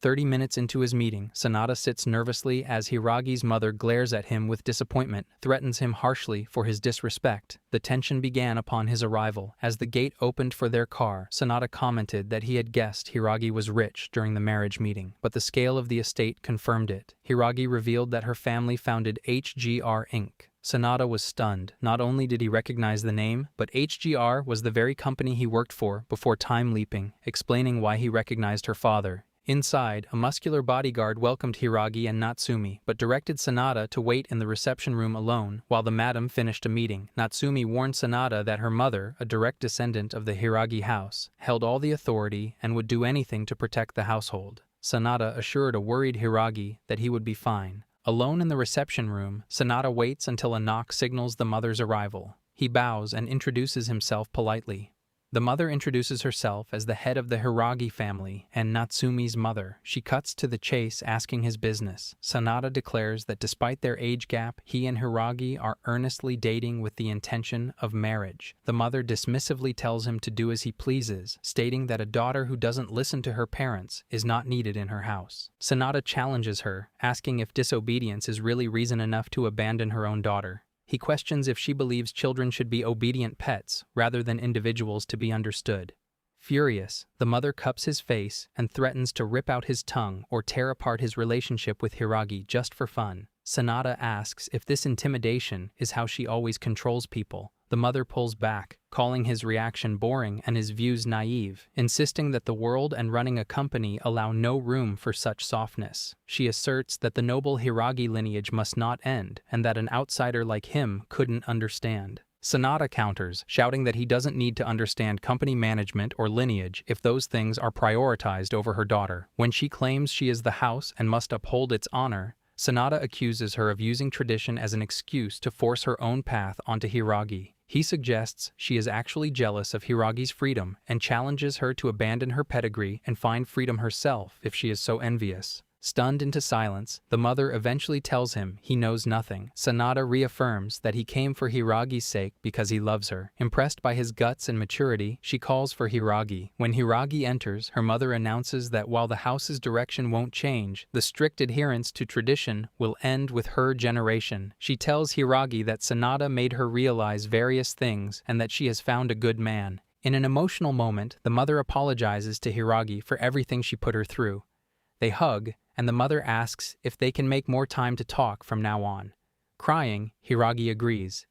30 minutes into his meeting, Sanada sits nervously as Hiragi's mother glares at him with disappointment, threatens him harshly for his disrespect. The tension began upon his arrival. As the gate opened for their car, Sanada commented that he had guessed Hiragi was rich during the marriage meeting, but the scale of the estate confirmed it. Hiragi revealed that her family founded HGR Inc. Sanada was stunned. Not only did he recognize the name, but HGR was the very company he worked for before time leaping, explaining why he recognized her father. Inside, a muscular bodyguard welcomed Hiragi and Natsumi, but directed Sanada to wait in the reception room alone while the madam finished a meeting. Natsumi warned Sanada that her mother, a direct descendant of the Hiragi house, held all the authority and would do anything to protect the household. Sanada assured a worried Hiragi that he would be fine. Alone in the reception room, Sanada waits until a knock signals the mother's arrival. He bows and introduces himself politely. The mother introduces herself as the head of the Hiragi family and Natsumi's mother. She cuts to the chase asking his business. Sanada declares that despite their age gap, he and Hiragi are earnestly dating with the intention of marriage. The mother dismissively tells him to do as he pleases, stating that a daughter who doesn't listen to her parents is not needed in her house. Sanada challenges her, asking if disobedience is really reason enough to abandon her own daughter. He questions if she believes children should be obedient pets rather than individuals to be understood. Furious, the mother cups his face and threatens to rip out his tongue or tear apart his relationship with Hiragi just for fun. Sanada asks if this intimidation is how she always controls people. The mother pulls back, calling his reaction boring and his views naive, insisting that the world and running a company allow no room for such softness. She asserts that the noble Hiragi lineage must not end and that an outsider like him couldn't understand. Sanada counters, shouting that he doesn't need to understand company management or lineage if those things are prioritized over her daughter. When she claims she is the house and must uphold its honor, Sanada accuses her of using tradition as an excuse to force her own path onto Hiragi. He suggests she is actually jealous of Hiragi's freedom and challenges her to abandon her pedigree and find freedom herself if she is so envious. Stunned into silence, the mother eventually tells him he knows nothing. Sanada reaffirms that he came for Hiragi's sake because he loves her. Impressed by his guts and maturity, she calls for Hiragi. When Hiragi enters, her mother announces that while the house's direction won't change, the strict adherence to tradition will end with her generation. She tells Hiragi that Sanada made her realize various things and that she has found a good man. In an emotional moment, the mother apologizes to Hiragi for everything she put her through. They hug, and the mother asks if they can make more time to talk from now on. Crying, Hiragi agrees.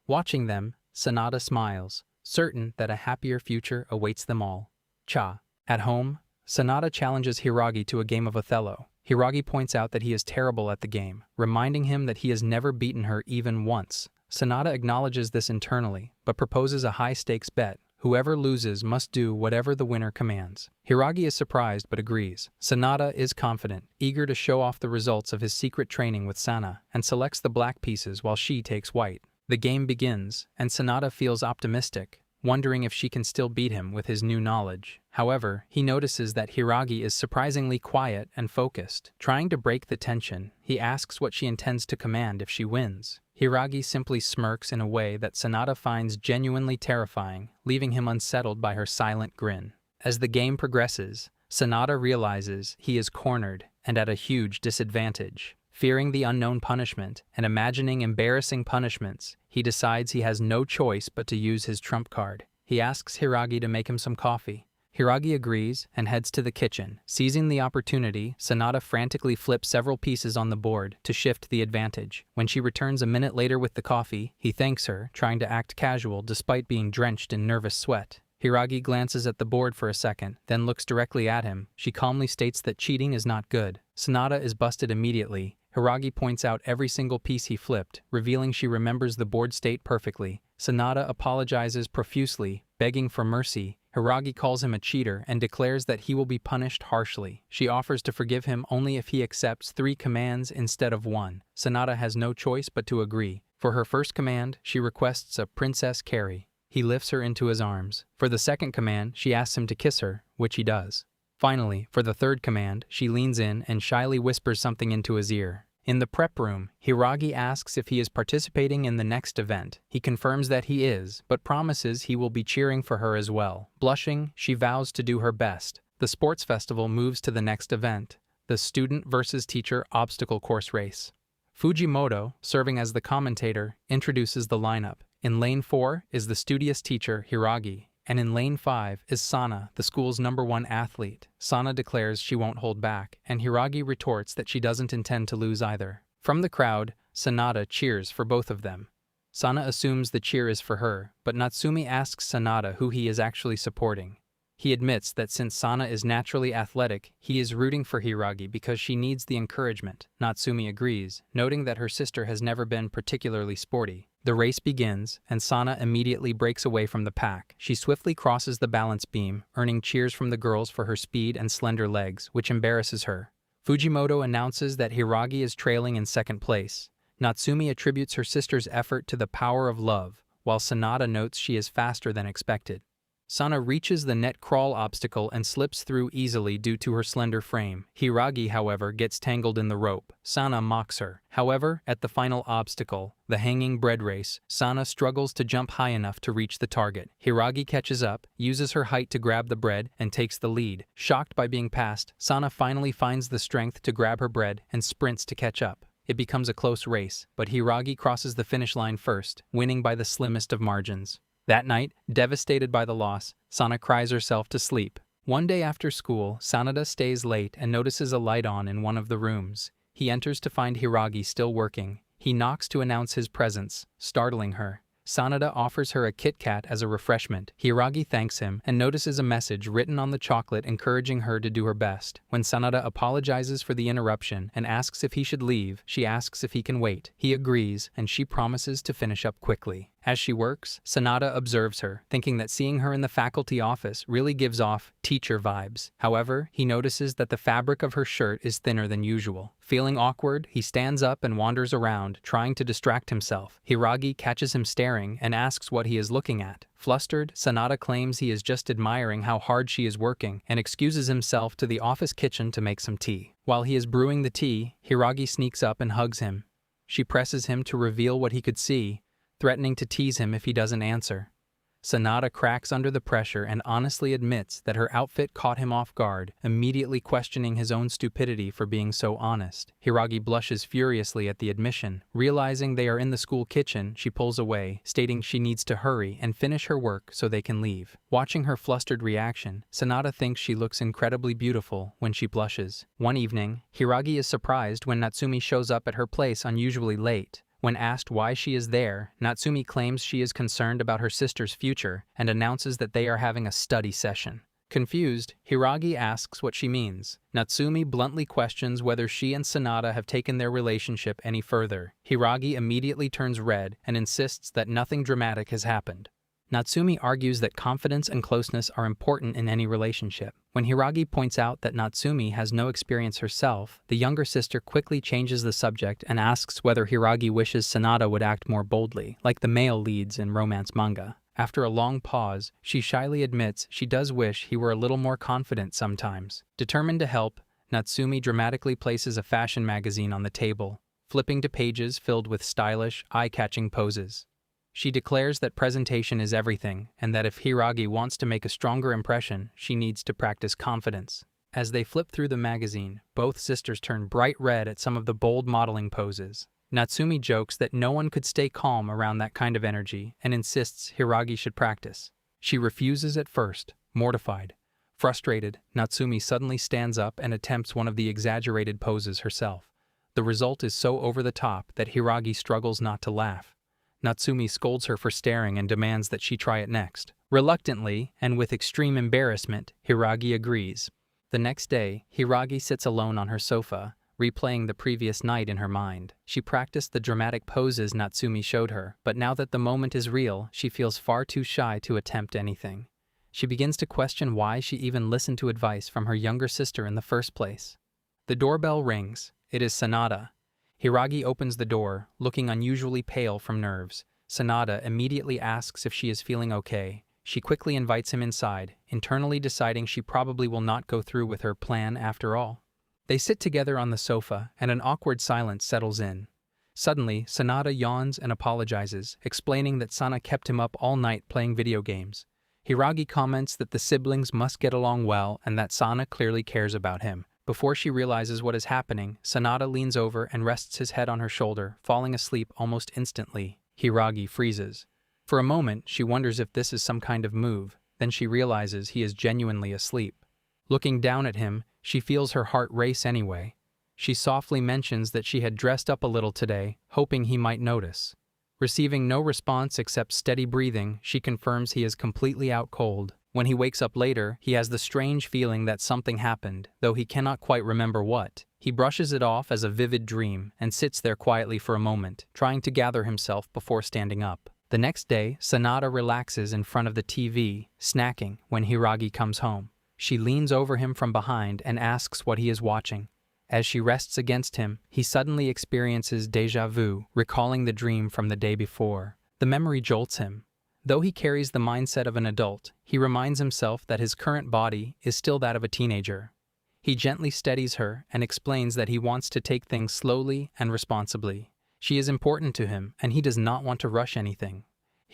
Watching them, Sanada smiles, certain that a happier future awaits them all. Cha. At home, Sanada challenges Hiragi to a game of Othello. Hiragi points out that he is terrible at the game, reminding him that he has never beaten her even once. Sanada acknowledges this internally, but proposes a high-stakes bet. Whoever loses must do whatever the winner commands. Hiragi is surprised but agrees. Sanada is confident, eager to show off the results of his secret training with Sana, and selects the black pieces while she takes white. The game begins, and Sanada feels optimistic, wondering if she can still beat him with his new knowledge. However, he notices that Hiragi is surprisingly quiet and focused. Trying to break the tension, he asks what she intends to command if she wins. Hiragi simply smirks in a way that Sanada finds genuinely terrifying, leaving him unsettled by her silent grin. As the game progresses, Sanada realizes he is cornered and at a huge disadvantage. Fearing the unknown punishment and imagining embarrassing punishments, he decides he has no choice but to use his trump card. He asks Hiragi to make him some coffee. Hiragi agrees and heads to the kitchen. Seizing the opportunity, Sanada frantically flips several pieces on the board to shift the advantage. When she returns a minute later with the coffee, he thanks her, trying to act casual despite being drenched in nervous sweat. Hiragi glances at the board for a second, then looks directly at him. She calmly states that cheating is not good. Sanada is busted immediately. Hiragi points out every single piece he flipped, revealing she remembers the board state perfectly. Sanada apologizes profusely, begging for mercy. Hiragi calls him a cheater and declares that he will be punished harshly. She offers to forgive him only if he accepts 3 commands instead of 1. Sanada has no choice but to agree. For her first command, she requests a princess carry. He lifts her into his arms. For the second command, she asks him to kiss her, which he does. Finally, for the third command, she leans in and shyly whispers something into his ear. In the prep room, Hiragi asks if he is participating in the next event. He confirms that he is, but promises he will be cheering for her as well. Blushing, she vows to do her best. The sports festival moves to the next event, the student versus teacher obstacle course race. Fujimoto, serving as the commentator, introduces the lineup. In lane 4 is the studious teacher Hiragi, and in lane 5 is Sana, the school's #1 athlete. Sana declares she won't hold back, and Hiragi retorts that she doesn't intend to lose either. From the crowd, Sanada cheers for both of them. Sana assumes the cheer is for her, but Natsumi asks Sanada who he is actually supporting. He admits that since Sana is naturally athletic, he is rooting for Hiragi because she needs the encouragement. Natsumi agrees, noting that her sister has never been particularly sporty. The race begins, and Sana immediately breaks away from the pack. She swiftly crosses the balance beam, earning cheers from the girls for her speed and slender legs, which embarrasses her. Fujimoto announces that Hiragi is trailing in second place. Natsumi attributes her sister's effort to the power of love, while Sanada notes she is faster than expected. Sana reaches the net crawl obstacle and slips through easily due to her slender frame. Hiragi, however, gets tangled in the rope. Sana mocks her. However, at the final obstacle, the hanging bread race, Sana struggles to jump high enough to reach the target. Hiragi catches up, uses her height to grab the bread, and takes the lead. Shocked by being passed, Sana finally finds the strength to grab her bread and sprints to catch up. It becomes a close race, but Hiragi crosses the finish line first, winning by the slimmest of margins. That night, devastated by the loss, Sana cries herself to sleep. One day after school, Sanada stays late and notices a light on in one of the rooms. He enters to find Hiragi still working. He knocks to announce his presence, startling her. Sanada offers her a Kit Kat as a refreshment. Hiragi thanks him and notices a message written on the chocolate encouraging her to do her best. When Sanada apologizes for the interruption and asks if he should leave, she asks if he can wait. He agrees, and she promises to finish up quickly. As she works, Sanada observes her, thinking that seeing her in the faculty office really gives off teacher vibes. However, he notices that the fabric of her shirt is thinner than usual. Feeling awkward, he stands up and wanders around, trying to distract himself. Hiragi catches him staring and asks what he is looking at. Flustered, Sanada claims he is just admiring how hard she is working and excuses himself to the office kitchen to make some tea. While he is brewing the tea, Hiragi sneaks up and hugs him. She presses him to reveal what he could see, threatening to tease him if he doesn't answer. Sanada cracks under the pressure and honestly admits that her outfit caught him off guard, immediately questioning his own stupidity for being so honest. Hiragi blushes furiously at the admission. Realizing they are in the school kitchen, she pulls away, stating she needs to hurry and finish her work so they can leave. Watching her flustered reaction, Sanada thinks she looks incredibly beautiful when she blushes. One evening, Hiragi is surprised when Natsumi shows up at her place unusually late. When asked why she is there, Natsumi claims she is concerned about her sister's future and announces that they are having a study session. Confused, Hiragi asks what she means. Natsumi bluntly questions whether she and Sanada have taken their relationship any further. Hiragi immediately turns red and insists that nothing dramatic has happened. Natsumi argues that confidence and closeness are important in any relationship. When Hiragi points out that Natsumi has no experience herself, the younger sister quickly changes the subject and asks whether Hiragi wishes Sanada would act more boldly, like the male leads in romance manga. After a long pause, she shyly admits she does wish he were a little more confident sometimes. Determined to help, Natsumi dramatically places a fashion magazine on the table, flipping to pages filled with stylish, eye-catching poses. She declares that presentation is everything, and that if Hiragi wants to make a stronger impression, she needs to practice confidence. As they flip through the magazine, both sisters turn bright red at some of the bold modeling poses. Natsumi jokes that no one could stay calm around that kind of energy and insists Hiragi should practice. She refuses at first, mortified. Frustrated, Natsumi suddenly stands up and attempts one of the exaggerated poses herself. The result is so over the top that Hiragi struggles not to laugh. Natsumi scolds her for staring and demands that she try it next. Reluctantly, and with extreme embarrassment, Hiragi agrees. The next day, Hiragi sits alone on her sofa, replaying the previous night in her mind. She practiced the dramatic poses Natsumi showed her, but now that the moment is real, she feels far too shy to attempt anything. She begins to question why she even listened to advice from her younger sister in the first place. The doorbell rings. It is Sanada. Hiragi opens the door, looking unusually pale from nerves. Sanada immediately asks if she is feeling okay. She quickly invites him inside, internally deciding she probably will not go through with her plan after all. They sit together on the sofa, and an awkward silence settles in. Suddenly, Sanada yawns and apologizes, explaining that Sana kept him up all night playing video games. Hiragi comments that the siblings must get along well and that Sana clearly cares about him. Before she realizes what is happening, Sanada leans over and rests his head on her shoulder, falling asleep almost instantly. Hiragi freezes. For a moment, she wonders if this is some kind of move, then she realizes he is genuinely asleep. Looking down at him, she feels her heart race anyway. She softly mentions that she had dressed up a little today, hoping he might notice. Receiving no response except steady breathing, she confirms he is completely out cold. When he wakes up later, he has the strange feeling that something happened, though he cannot quite remember what. He brushes it off as a vivid dream and sits there quietly for a moment, trying to gather himself before standing up. The next day, Sanada relaxes in front of the TV, snacking, when Hiragi comes home. She leans over him from behind and asks what he is watching. As she rests against him, he suddenly experiences déjà vu, recalling the dream from the day before. The memory jolts him. Though he carries the mindset of an adult, he reminds himself that his current body is still that of a teenager. He gently steadies her and explains that he wants to take things slowly and responsibly. She is important to him, and he does not want to rush anything.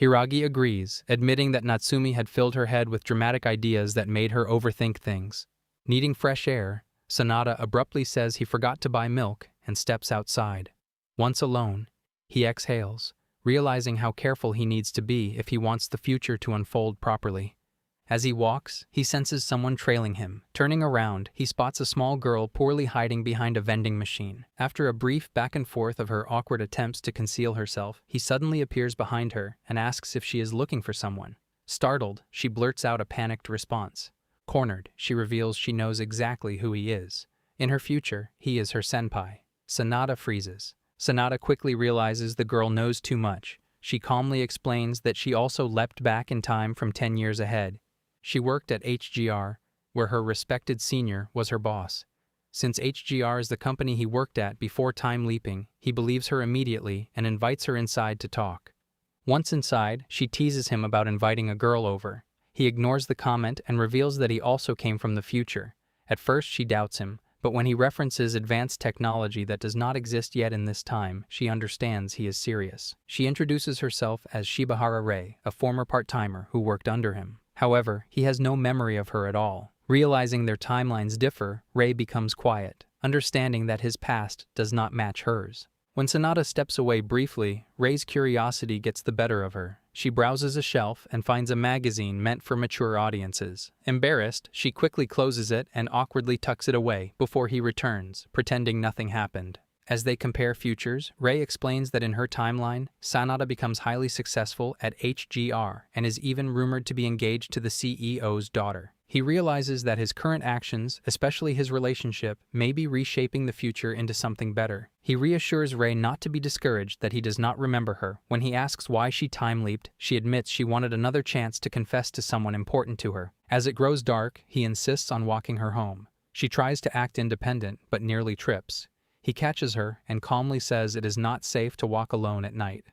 Hiragi agrees, admitting that Natsumi had filled her head with dramatic ideas that made her overthink things. Needing fresh air, Sanada abruptly says he forgot to buy milk and steps outside. Once alone, he exhales, realizing how careful he needs to be if he wants the future to unfold properly. As he walks, he senses someone trailing him. Turning around, he spots a small girl poorly hiding behind a vending machine. After a brief back and forth of her awkward attempts to conceal herself, he suddenly appears behind her and asks if she is looking for someone. Startled, she blurts out a panicked response. Cornered, she reveals she knows exactly who he is. In her future, he is her senpai. Sanada freezes. Sanada quickly realizes the girl knows too much. She calmly explains that she also leapt back in time from 10 years ahead. She worked at HGR, where her respected senior was her boss. Since HGR is the company he worked at before time leaping, he believes her immediately and invites her inside to talk. Once inside, she teases him about inviting a girl over. He ignores the comment and reveals that he also came from the future. At first, she doubts him, but when he references advanced technology that does not exist yet in this time, she understands he is serious. She introduces herself as Shibahara Rei, a former part-timer who worked under him. However, he has no memory of her at all. Realizing their timelines differ, Rei becomes quiet, understanding that his past does not match hers. When Sanada steps away briefly, Rei's curiosity gets the better of her. She browses a shelf and finds a magazine meant for mature audiences. Embarrassed, she quickly closes it and awkwardly tucks it away before he returns, pretending nothing happened. As they compare futures, Rei explains that in her timeline, Sanada becomes highly successful at HGR and is even rumored to be engaged to the CEO's daughter. He realizes that his current actions, especially his relationship, may be reshaping the future into something better. He reassures Rei not to be discouraged that he does not remember her. When he asks why she time-leaped, she admits she wanted another chance to confess to someone important to her. As it grows dark, he insists on walking her home. She tries to act independent, but nearly trips. He catches her and calmly says it is not safe to walk alone at night.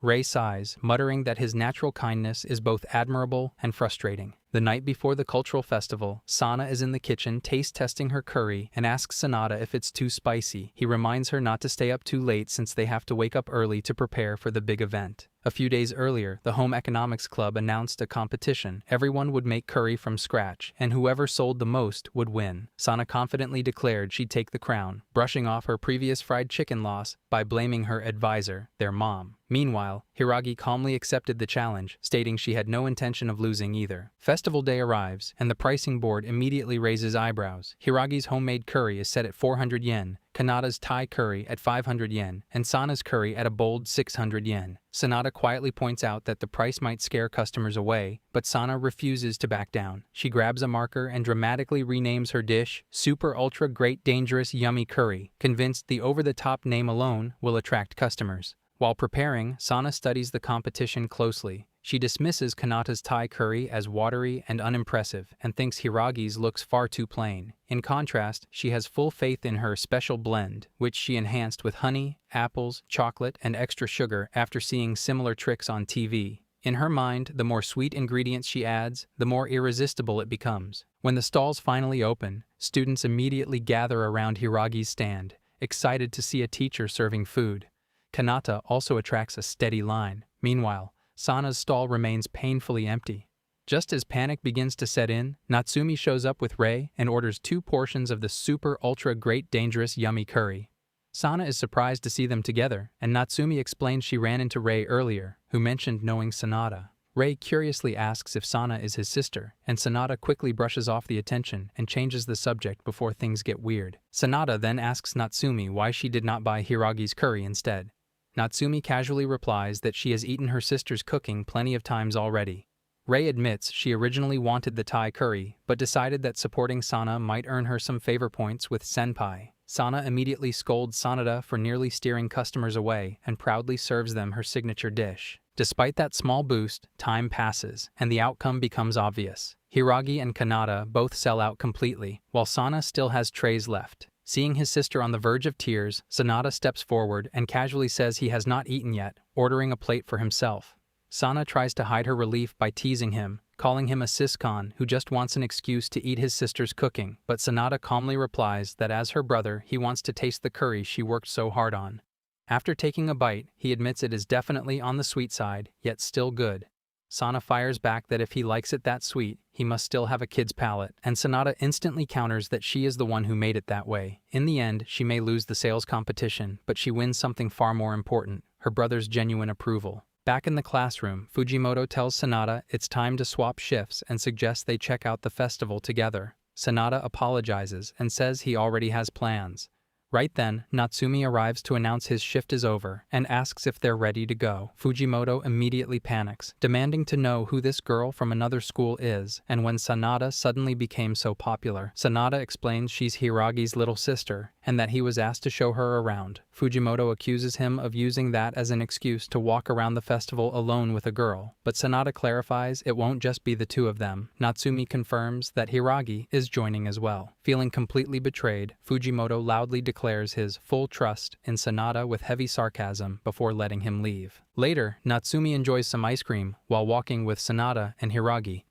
Rei sighs, muttering that his natural kindness is both admirable and frustrating. The night before the cultural festival, Sana is in the kitchen taste-testing her curry and asks Sanada if it's too spicy. He reminds her not to stay up too late since they have to wake up early to prepare for the big event. A few days earlier, the Home Economics Club announced a competition. Everyone would make curry from scratch, and whoever sold the most would win. Sana confidently declared she'd take the crown, brushing off her previous fried chicken loss by blaming her advisor, their mom. Meanwhile, Hiragi calmly accepted the challenge, stating she had no intention of losing either. Festival day arrives, and the pricing board immediately raises eyebrows. Hiragi's homemade curry is set at 400 yen, Kanada's Thai curry at 500 yen, and Sana's curry at a bold 600 yen. Sanada quietly points out that the price might scare customers away, but Sana refuses to back down. She grabs a marker and dramatically renames her dish Super Ultra Great Dangerous Yummy Curry, convinced the over-the-top name alone will attract customers. While preparing, Sana studies the competition closely. She dismisses Kanata's Thai curry as watery and unimpressive and thinks Hiragi's looks far too plain. In contrast, she has full faith in her special blend, which she enhanced with honey, apples, chocolate, and extra sugar after seeing similar tricks on TV. In her mind, the more sweet ingredients she adds, the more irresistible it becomes. When the stalls finally open, students immediately gather around Hiragi's stand, excited to see a teacher serving food. Kanata also attracts a steady line. Meanwhile, Sana's stall remains painfully empty. Just as panic begins to set in, Natsumi shows up with Rei and orders 2 portions of the Super Ultra Great Dangerous Yummy Curry. Sana is surprised to see them together, and Natsumi explains she ran into Rei earlier, who mentioned knowing Sanada. Rei curiously asks if Sana is his sister, and Sanada quickly brushes off the attention and changes the subject before things get weird. Sanada then asks Natsumi why she did not buy Hiragi's curry instead. Natsumi casually replies that she has eaten her sister's cooking plenty of times already. Rei admits she originally wanted the Thai curry, but decided that supporting Sana might earn her some favor points with senpai. Sana immediately scolds Sanada for nearly steering customers away and proudly serves them her signature dish. Despite that small boost, time passes, and the outcome becomes obvious. Hiragi and Kanata both sell out completely, while Sana still has trays left. Seeing his sister on the verge of tears, Sanada steps forward and casually says he has not eaten yet, ordering a plate for himself. Sana tries to hide her relief by teasing him, calling him a siscon who just wants an excuse to eat his sister's cooking, but Sanada calmly replies that as her brother, he wants to taste the curry she worked so hard on. After taking a bite, he admits it is definitely on the sweet side, yet still good. Sana fires back that if he likes it that sweet, he must still have a kid's palate, and Sanada instantly counters that she is the one who made it that way. In the end, she may lose the sales competition, but she wins something far more important, her brother's genuine approval. Back in the classroom, Fujimoto tells Sanada it's time to swap shifts and suggests they check out the festival together. Sanada apologizes and says he already has plans. Right then, Natsumi arrives to announce his shift is over and asks if they're ready to go. Fujimoto immediately panics, demanding to know who this girl from another school is, and when Sanada suddenly became so popular, Sanada explains she's Hiragi's little sister and that he was asked to show her around. Fujimoto accuses him of using that as an excuse to walk around the festival alone with a girl, but Sanada clarifies it won't just be the two of them. Natsumi confirms that Hiragi is joining as well. Feeling completely betrayed, Fujimoto loudly declares his full trust in Sanada with heavy sarcasm before letting him leave. Later, Natsumi enjoys some ice cream while walking with Sanada and Hiragi.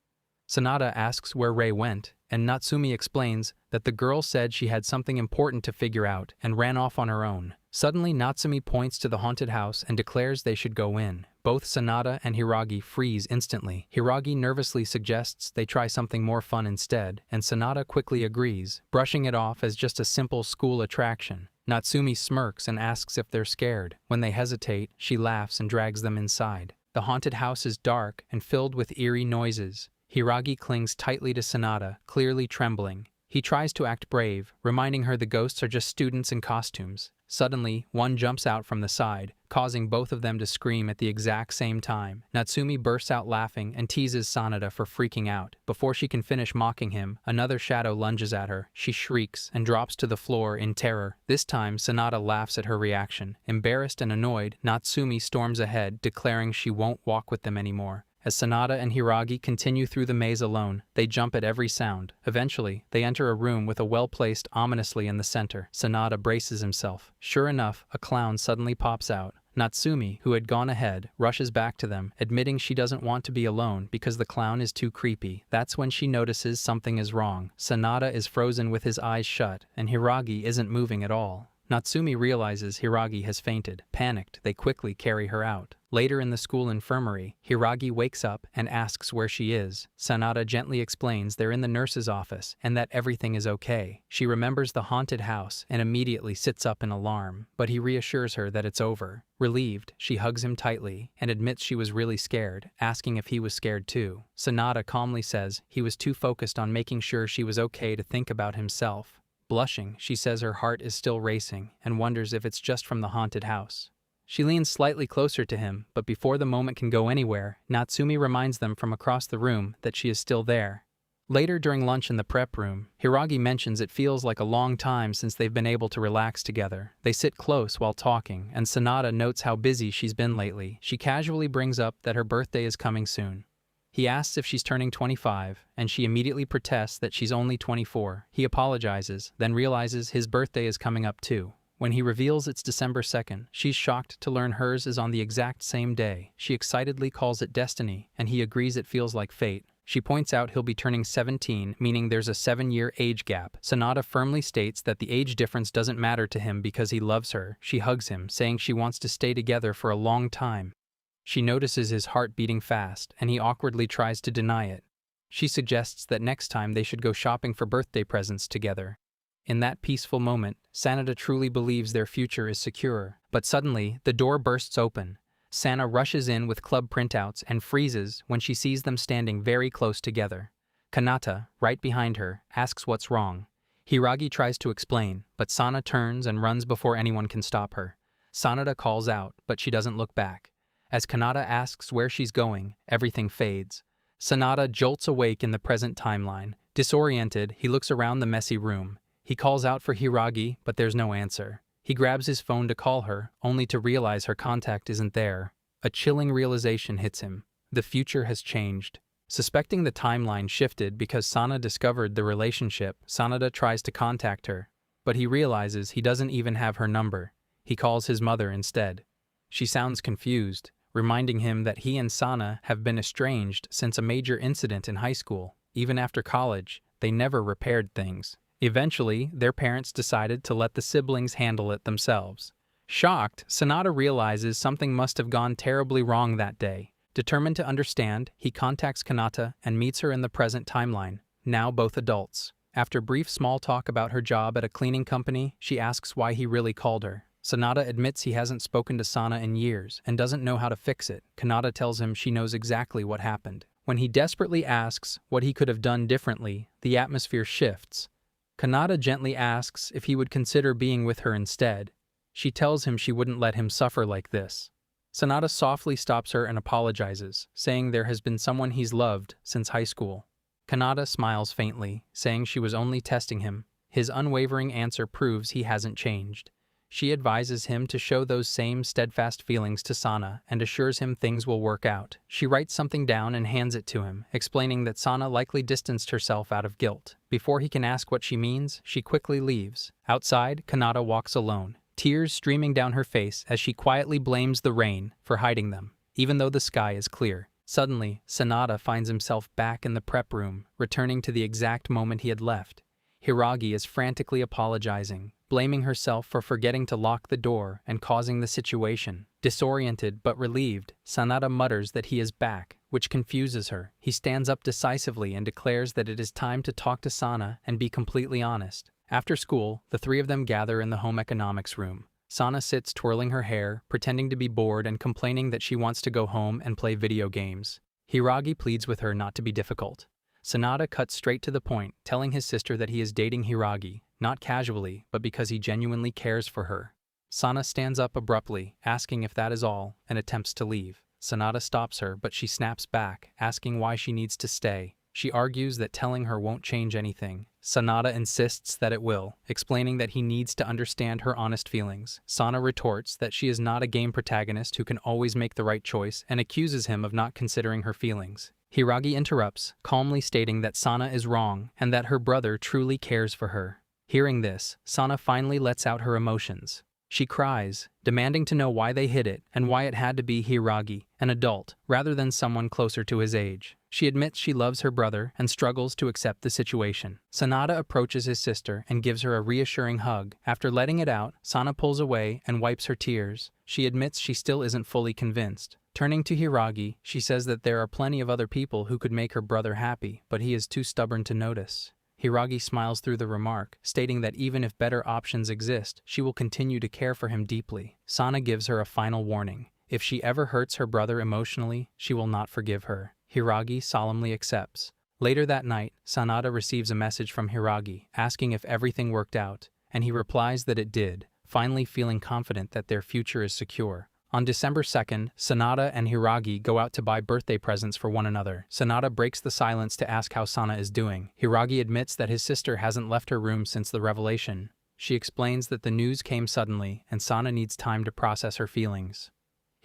Sanada asks where Rei went, and Natsumi explains that the girl said she had something important to figure out and ran off on her own. Suddenly, Natsumi points to the haunted house and declares they should go in. Both Sanada and Hiragi freeze instantly. Hiragi nervously suggests they try something more fun instead, and Sanada quickly agrees, brushing it off as just a simple school attraction. Natsumi smirks and asks if they're scared. When they hesitate, she laughs and drags them inside. The haunted house is dark and filled with eerie noises. Hiragi clings tightly to Sanada, clearly trembling. He tries to act brave, reminding her the ghosts are just students in costumes. Suddenly, one jumps out from the side, causing both of them to scream at the exact same time. Natsumi bursts out laughing and teases Sanada for freaking out. Before she can finish mocking him, another shadow lunges at her. She shrieks and drops to the floor in terror. This time, Sanada laughs at her reaction. Embarrassed and annoyed, Natsumi storms ahead, declaring she won't walk with them anymore. As Sanada and Hiragi continue through the maze alone, they jump at every sound. Eventually, they enter a room with a well placed ominously in the center. Sanada braces himself. Sure enough, a clown suddenly pops out. Natsumi, who had gone ahead, rushes back to them, admitting she doesn't want to be alone because the clown is too creepy. That's when she notices something is wrong. Sanada is frozen with his eyes shut, and Hiragi isn't moving at all. Natsumi realizes Hiragi has fainted. Panicked, they quickly carry her out. Later in the school infirmary, Hiragi wakes up and asks where she is. Sanada gently explains they're in the nurse's office and that everything is okay. She remembers the haunted house and immediately sits up in alarm, but he reassures her that it's over. Relieved, she hugs him tightly and admits she was really scared, asking if he was scared too. Sanada calmly says he was too focused on making sure she was okay to think about himself. Blushing, she says her heart is still racing and wonders if it's just from the haunted house. She leans slightly closer to him, but before the moment can go anywhere, Natsumi reminds them from across the room that she is still there. Later during lunch in the prep room, Hiragi mentions it feels like a long time since they've been able to relax together. They sit close while talking, and Sanada notes how busy she's been lately. She casually brings up that her birthday is coming soon. He asks if she's turning 25, and she immediately protests that she's only 24. He apologizes, then realizes his birthday is coming up too. When he reveals it's December 2nd, she's shocked to learn hers is on the exact same day. She excitedly calls it destiny, and he agrees it feels like fate. She points out he'll be turning 17, meaning there's a 7-year age gap. Sanada firmly states that the age difference doesn't matter to him because he loves her. She hugs him, saying she wants to stay together for a long time. She notices his heart beating fast, and he awkwardly tries to deny it. She suggests that next time they should go shopping for birthday presents together. In that peaceful moment, Sanada truly believes their future is secure. But suddenly, the door bursts open. Sana rushes in with club printouts and freezes when she sees them standing very close together. Kanata, right behind her, asks what's wrong. Hiragi tries to explain, but Sana turns and runs before anyone can stop her. Sanada calls out, but she doesn't look back. As Kanata asks where she's going, everything fades. Sanada jolts awake in the present timeline. Disoriented, he looks around the messy room. He calls out for Hiragi, but there's no answer. He grabs his phone to call her, only to realize her contact isn't there. A chilling realization hits him. The future has changed. Suspecting the timeline shifted because Sana discovered the relationship, Sanada tries to contact her, but he realizes he doesn't even have her number. He calls his mother instead. She sounds confused, reminding him that he and Sana have been estranged since a major incident in high school. Even after college, they never repaired things. Eventually, their parents decided to let the siblings handle it themselves. Shocked, Sanada realizes something must have gone terribly wrong that day. Determined to understand, he contacts Kanata and meets her in the present timeline, now both adults. After brief small talk about her job at a cleaning company, she asks why he really called her. Sanada admits he hasn't spoken to Sana in years and doesn't know how to fix it. Kanata tells him she knows exactly what happened. When he desperately asks what he could have done differently, the atmosphere shifts. Kanata gently asks if he would consider being with her instead. She tells him she wouldn't let him suffer like this. Sanada softly stops her and apologizes, saying there has been someone he's loved since high school. Kanata smiles faintly, saying she was only testing him. His unwavering answer proves he hasn't changed. She advises him to show those same steadfast feelings to Sana and assures him things will work out. She writes something down and hands it to him, explaining that Sana likely distanced herself out of guilt. Before he can ask what she means, she quickly leaves. Outside, Kanata walks alone, tears streaming down her face as she quietly blames the rain for hiding them, even though the sky is clear. Suddenly, Sanada finds himself back in the prep room, returning to the exact moment he had left. Hiragi is frantically apologizing, blaming herself for forgetting to lock the door and causing the situation. Disoriented but relieved, Sanada mutters that he is back, which confuses her. He stands up decisively and declares that it is time to talk to Sana and be completely honest. After school, the three of them gather in the home economics room. Sana sits twirling her hair, pretending to be bored and complaining that she wants to go home and play video games. Hiragi pleads with her not to be difficult. Sanada cuts straight to the point, telling his sister that he is dating Hiragi, not casually, but because he genuinely cares for her. Sana stands up abruptly, asking if that is all, and attempts to leave. Sanada stops her, but she snaps back, asking why she needs to stay. She argues that telling her won't change anything. Sanada insists that it will, explaining that he needs to understand her honest feelings. Sana retorts that she is not a game protagonist who can always make the right choice and accuses him of not considering her feelings. Hiragi interrupts, calmly stating that Sana is wrong and that her brother truly cares for her. Hearing this, Sana finally lets out her emotions. She cries, demanding to know why they hid it and why it had to be Hiragi, an adult, rather than someone closer to his age. She admits she loves her brother and struggles to accept the situation. Sanada approaches his sister and gives her a reassuring hug. After letting it out, Sana pulls away and wipes her tears. She admits she still isn't fully convinced. Turning to Hiragi, she says that there are plenty of other people who could make her brother happy, but he is too stubborn to notice. Hiragi smiles through the remark, stating that even if better options exist, she will continue to care for him deeply. Sana gives her a final warning. If she ever hurts her brother emotionally, she will not forgive her. Hiragi solemnly accepts. Later that night, Sanada receives a message from Hiragi, asking if everything worked out, and he replies that it did, finally feeling confident that their future is secure. On December 2nd, Sanada and Hiragi go out to buy birthday presents for one another. Sanada breaks the silence to ask how Sana is doing. Hiragi admits that his sister hasn't left her room since the revelation. She explains that the news came suddenly and Sana needs time to process her feelings.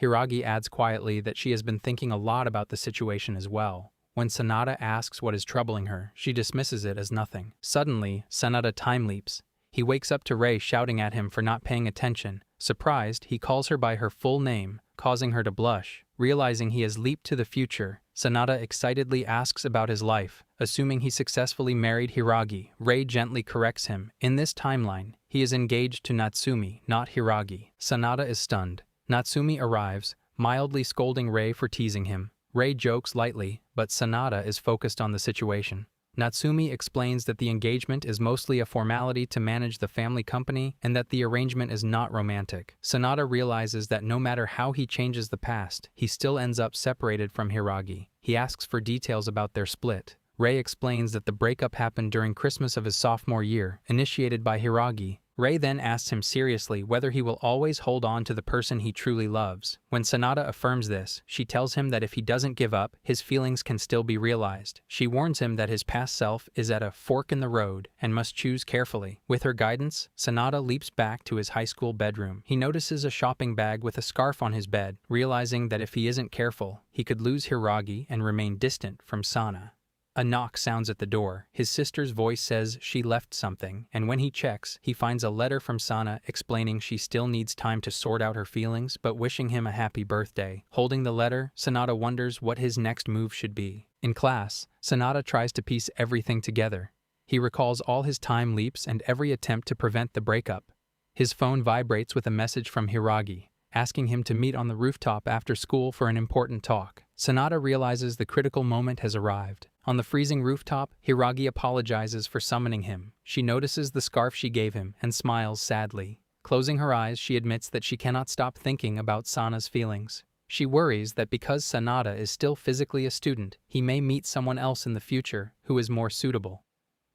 Hiragi adds quietly that she has been thinking a lot about the situation as well. When Sanada asks what is troubling her, she dismisses it as nothing. Suddenly, Sanada time leaps. He wakes up to Rei shouting at him for not paying attention. Surprised, he calls her by her full name, causing her to blush. Realizing he has leaped to the future, Sanada excitedly asks about his life. Assuming he successfully married Hiragi, Rei gently corrects him. In this timeline, he is engaged to Natsumi, not Hiragi. Sanada is stunned. Natsumi arrives, mildly scolding Rei for teasing him. Rei jokes lightly, but Sanada is focused on the situation. Natsumi explains that the engagement is mostly a formality to manage the family company and that the arrangement is not romantic. Sanada realizes that no matter how he changes the past, he still ends up separated from Hiragi. He asks for details about their split. Rei explains that the breakup happened during Christmas of his sophomore year, initiated by Hiragi. Rei then asks him seriously whether he will always hold on to the person he truly loves. When Sanada affirms this, she tells him that if he doesn't give up, his feelings can still be realized. She warns him that his past self is at a fork in the road and must choose carefully. With her guidance, Sanada leaps back to his high school bedroom. He notices a shopping bag with a scarf on his bed, realizing that if he isn't careful, he could lose Hiragi and remain distant from Sana. A knock sounds at the door. His sister's voice says she left something, and when he checks, he finds a letter from Sana explaining she still needs time to sort out her feelings but wishing him a happy birthday. Holding the letter, Sanada wonders what his next move should be. In class, Sanada tries to piece everything together. He recalls all his time leaps and every attempt to prevent the breakup. His phone vibrates with a message from Hiragi, asking him to meet on the rooftop after school for an important talk. Sanada realizes the critical moment has arrived. On the freezing rooftop, Hiragi apologizes for summoning him. She notices the scarf she gave him and smiles sadly. Closing her eyes, she admits that she cannot stop thinking about Sana's feelings. She worries that because Sanada is still physically a student, he may meet someone else in the future who is more suitable.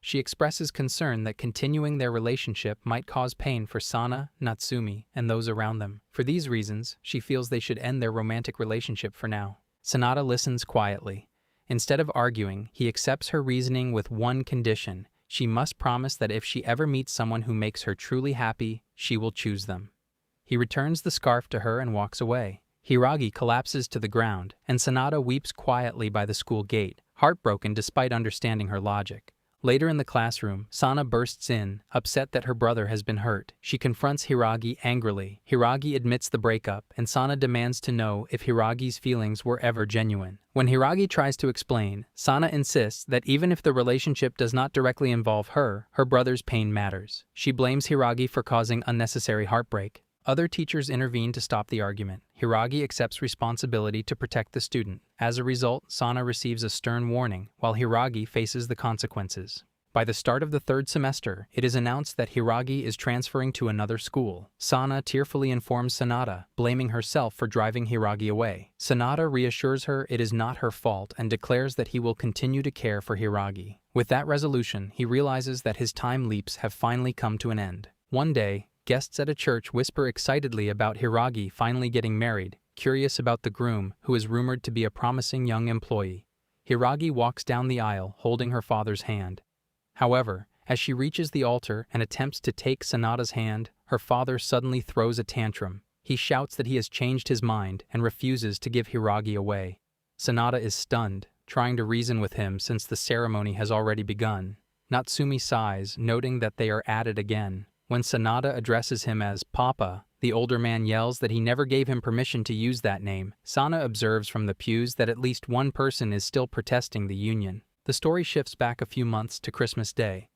She expresses concern that continuing their relationship might cause pain for Sana, Natsumi, and those around them. For these reasons, she feels they should end their romantic relationship for now. Sanada listens quietly. Instead of arguing, he accepts her reasoning with one condition. She must promise that if she ever meets someone who makes her truly happy, she will choose them. He returns the scarf to her and walks away. Hiragi collapses to the ground, and Sanada weeps quietly by the school gate, heartbroken despite understanding her logic. Later in the classroom, Sana bursts in, upset that her brother has been hurt. She confronts Hiragi angrily. Hiragi admits the breakup, and Sana demands to know if Hiragi's feelings were ever genuine. When Hiragi tries to explain, Sana insists that even if the relationship does not directly involve her, her brother's pain matters. She blames Hiragi for causing unnecessary heartbreak. Other teachers intervene to stop the argument. Hiragi accepts responsibility to protect the student. As a result, Sana receives a stern warning, while Hiragi faces the consequences. By the start of the third semester, it is announced that Hiragi is transferring to another school. Sana tearfully informs Sanada, blaming herself for driving Hiragi away. Sanada reassures her it is not her fault and declares that he will continue to care for Hiragi. With that resolution, he realizes that his time leaps have finally come to an end. One day, guests at a church whisper excitedly about Hiragi finally getting married, curious about the groom, who is rumored to be a promising young employee. Hiragi walks down the aisle, holding her father's hand. However, as she reaches the altar and attempts to take Sanada's hand, her father suddenly throws a tantrum. He shouts that he has changed his mind and refuses to give Hiragi away. Sanada is stunned, trying to reason with him since the ceremony has already begun. Natsumi sighs, noting that they are at it again. When Sanada addresses him as Papa, the older man yells that he never gave him permission to use that name. Sana observes from the pews that at least one person is still protesting the union. The story shifts back a few months to Christmas Day.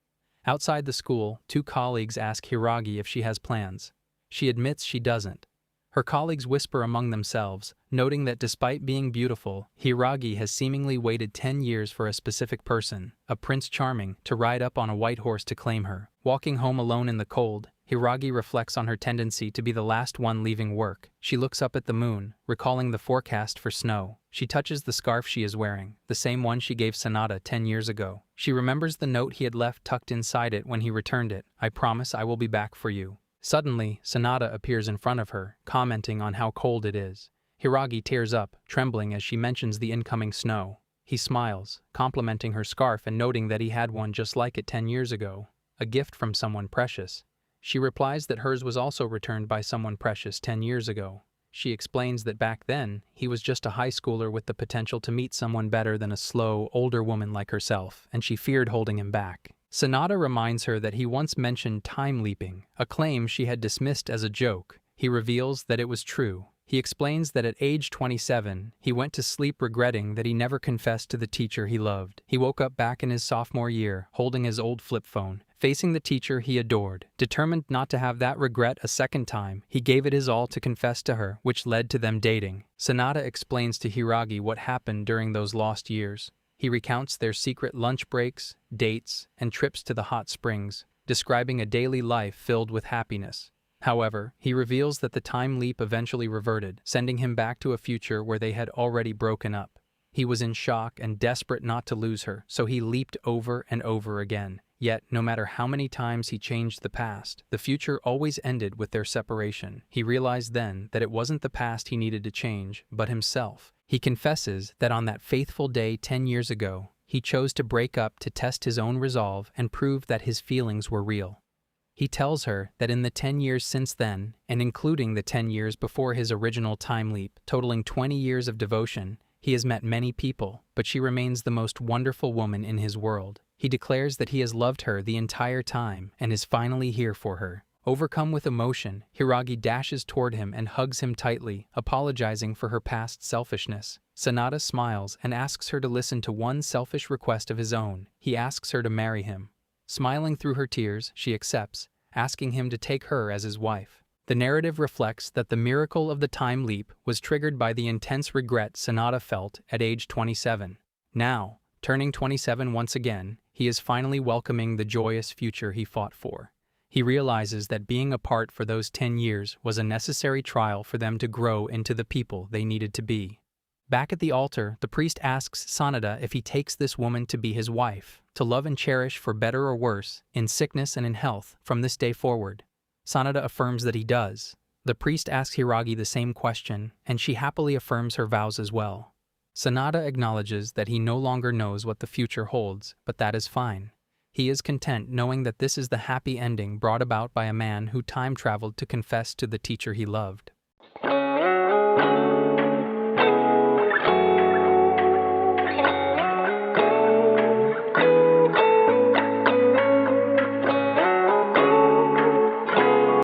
Outside the school, two colleagues ask Hiragi if she has plans. She admits she doesn't. Her colleagues whisper among themselves, noting that despite being beautiful, Hiragi has seemingly waited 10 years for a specific person, a Prince Charming, to ride up on a white horse to claim her. Walking home alone in the cold, Hiragi reflects on her tendency to be the last one leaving work. She looks up at the moon, recalling the forecast for snow. She touches the scarf she is wearing, the same one she gave Sanada 10 years ago. She remembers the note he had left tucked inside it when he returned it. "I promise I will be back for you." Suddenly, Sanada appears in front of her, commenting on how cold it is. Hiragi tears up, trembling as she mentions the incoming snow. He smiles, complimenting her scarf and noting that he had one just like it 10 years ago, a gift from someone precious. She replies that hers was also returned by someone precious 10 years ago. She explains that back then, he was just a high schooler with the potential to meet someone better than a slow, older woman like herself, and she feared holding him back. Sanada reminds her that he once mentioned time leaping, a claim she had dismissed as a joke. He reveals that it was true. He explains that at age 27, he went to sleep regretting that he never confessed to the teacher he loved. He woke up back in his sophomore year, holding his old flip phone, facing the teacher he adored. Determined not to have that regret a second time, he gave it his all to confess to her, which led to them dating. Sanada explains to Hiragi what happened during those lost years. He recounts their secret lunch breaks, dates, and trips to the hot springs, describing a daily life filled with happiness. However, he reveals that the time leap eventually reverted, sending him back to a future where they had already broken up. He was in shock and desperate not to lose her, so he leaped over and over again. Yet, no matter how many times he changed the past, the future always ended with their separation. He realized then that it wasn't the past he needed to change, but himself. He confesses that on that faithful day 10 years ago, he chose to break up to test his own resolve and prove that his feelings were real. He tells her that in the 10 years since then, and including the 10 years before his original time leap, totaling 20 years of devotion, He has met many people, but she remains the most wonderful woman in his world. He declares that he has loved her the entire time and is finally here for her. Overcome with emotion, Hiragi dashes toward him and hugs him tightly, apologizing for her past selfishness. Sanada smiles and asks her to listen to one selfish request of his own. He asks her to marry him. Smiling through her tears, she accepts, asking him to take her as his wife. The narrative reflects that the miracle of the time leap was triggered by the intense regret Sanada felt at age 27. Now, turning 27 once again, he is finally welcoming the joyous future he fought for. He realizes that being apart for those 10 years was a necessary trial for them to grow into the people they needed to be. Back at the altar, the priest asks Sanada if he takes this woman to be his wife, to love and cherish for better or worse, in sickness and in health, from this day forward. Sanada affirms that he does. The priest asks Hiragi the same question, and she happily affirms her vows as well. Sanada acknowledges that he no longer knows what the future holds, but that is fine. He is content knowing that this is the happy ending brought about by a man who time traveled to confess to the teacher he loved.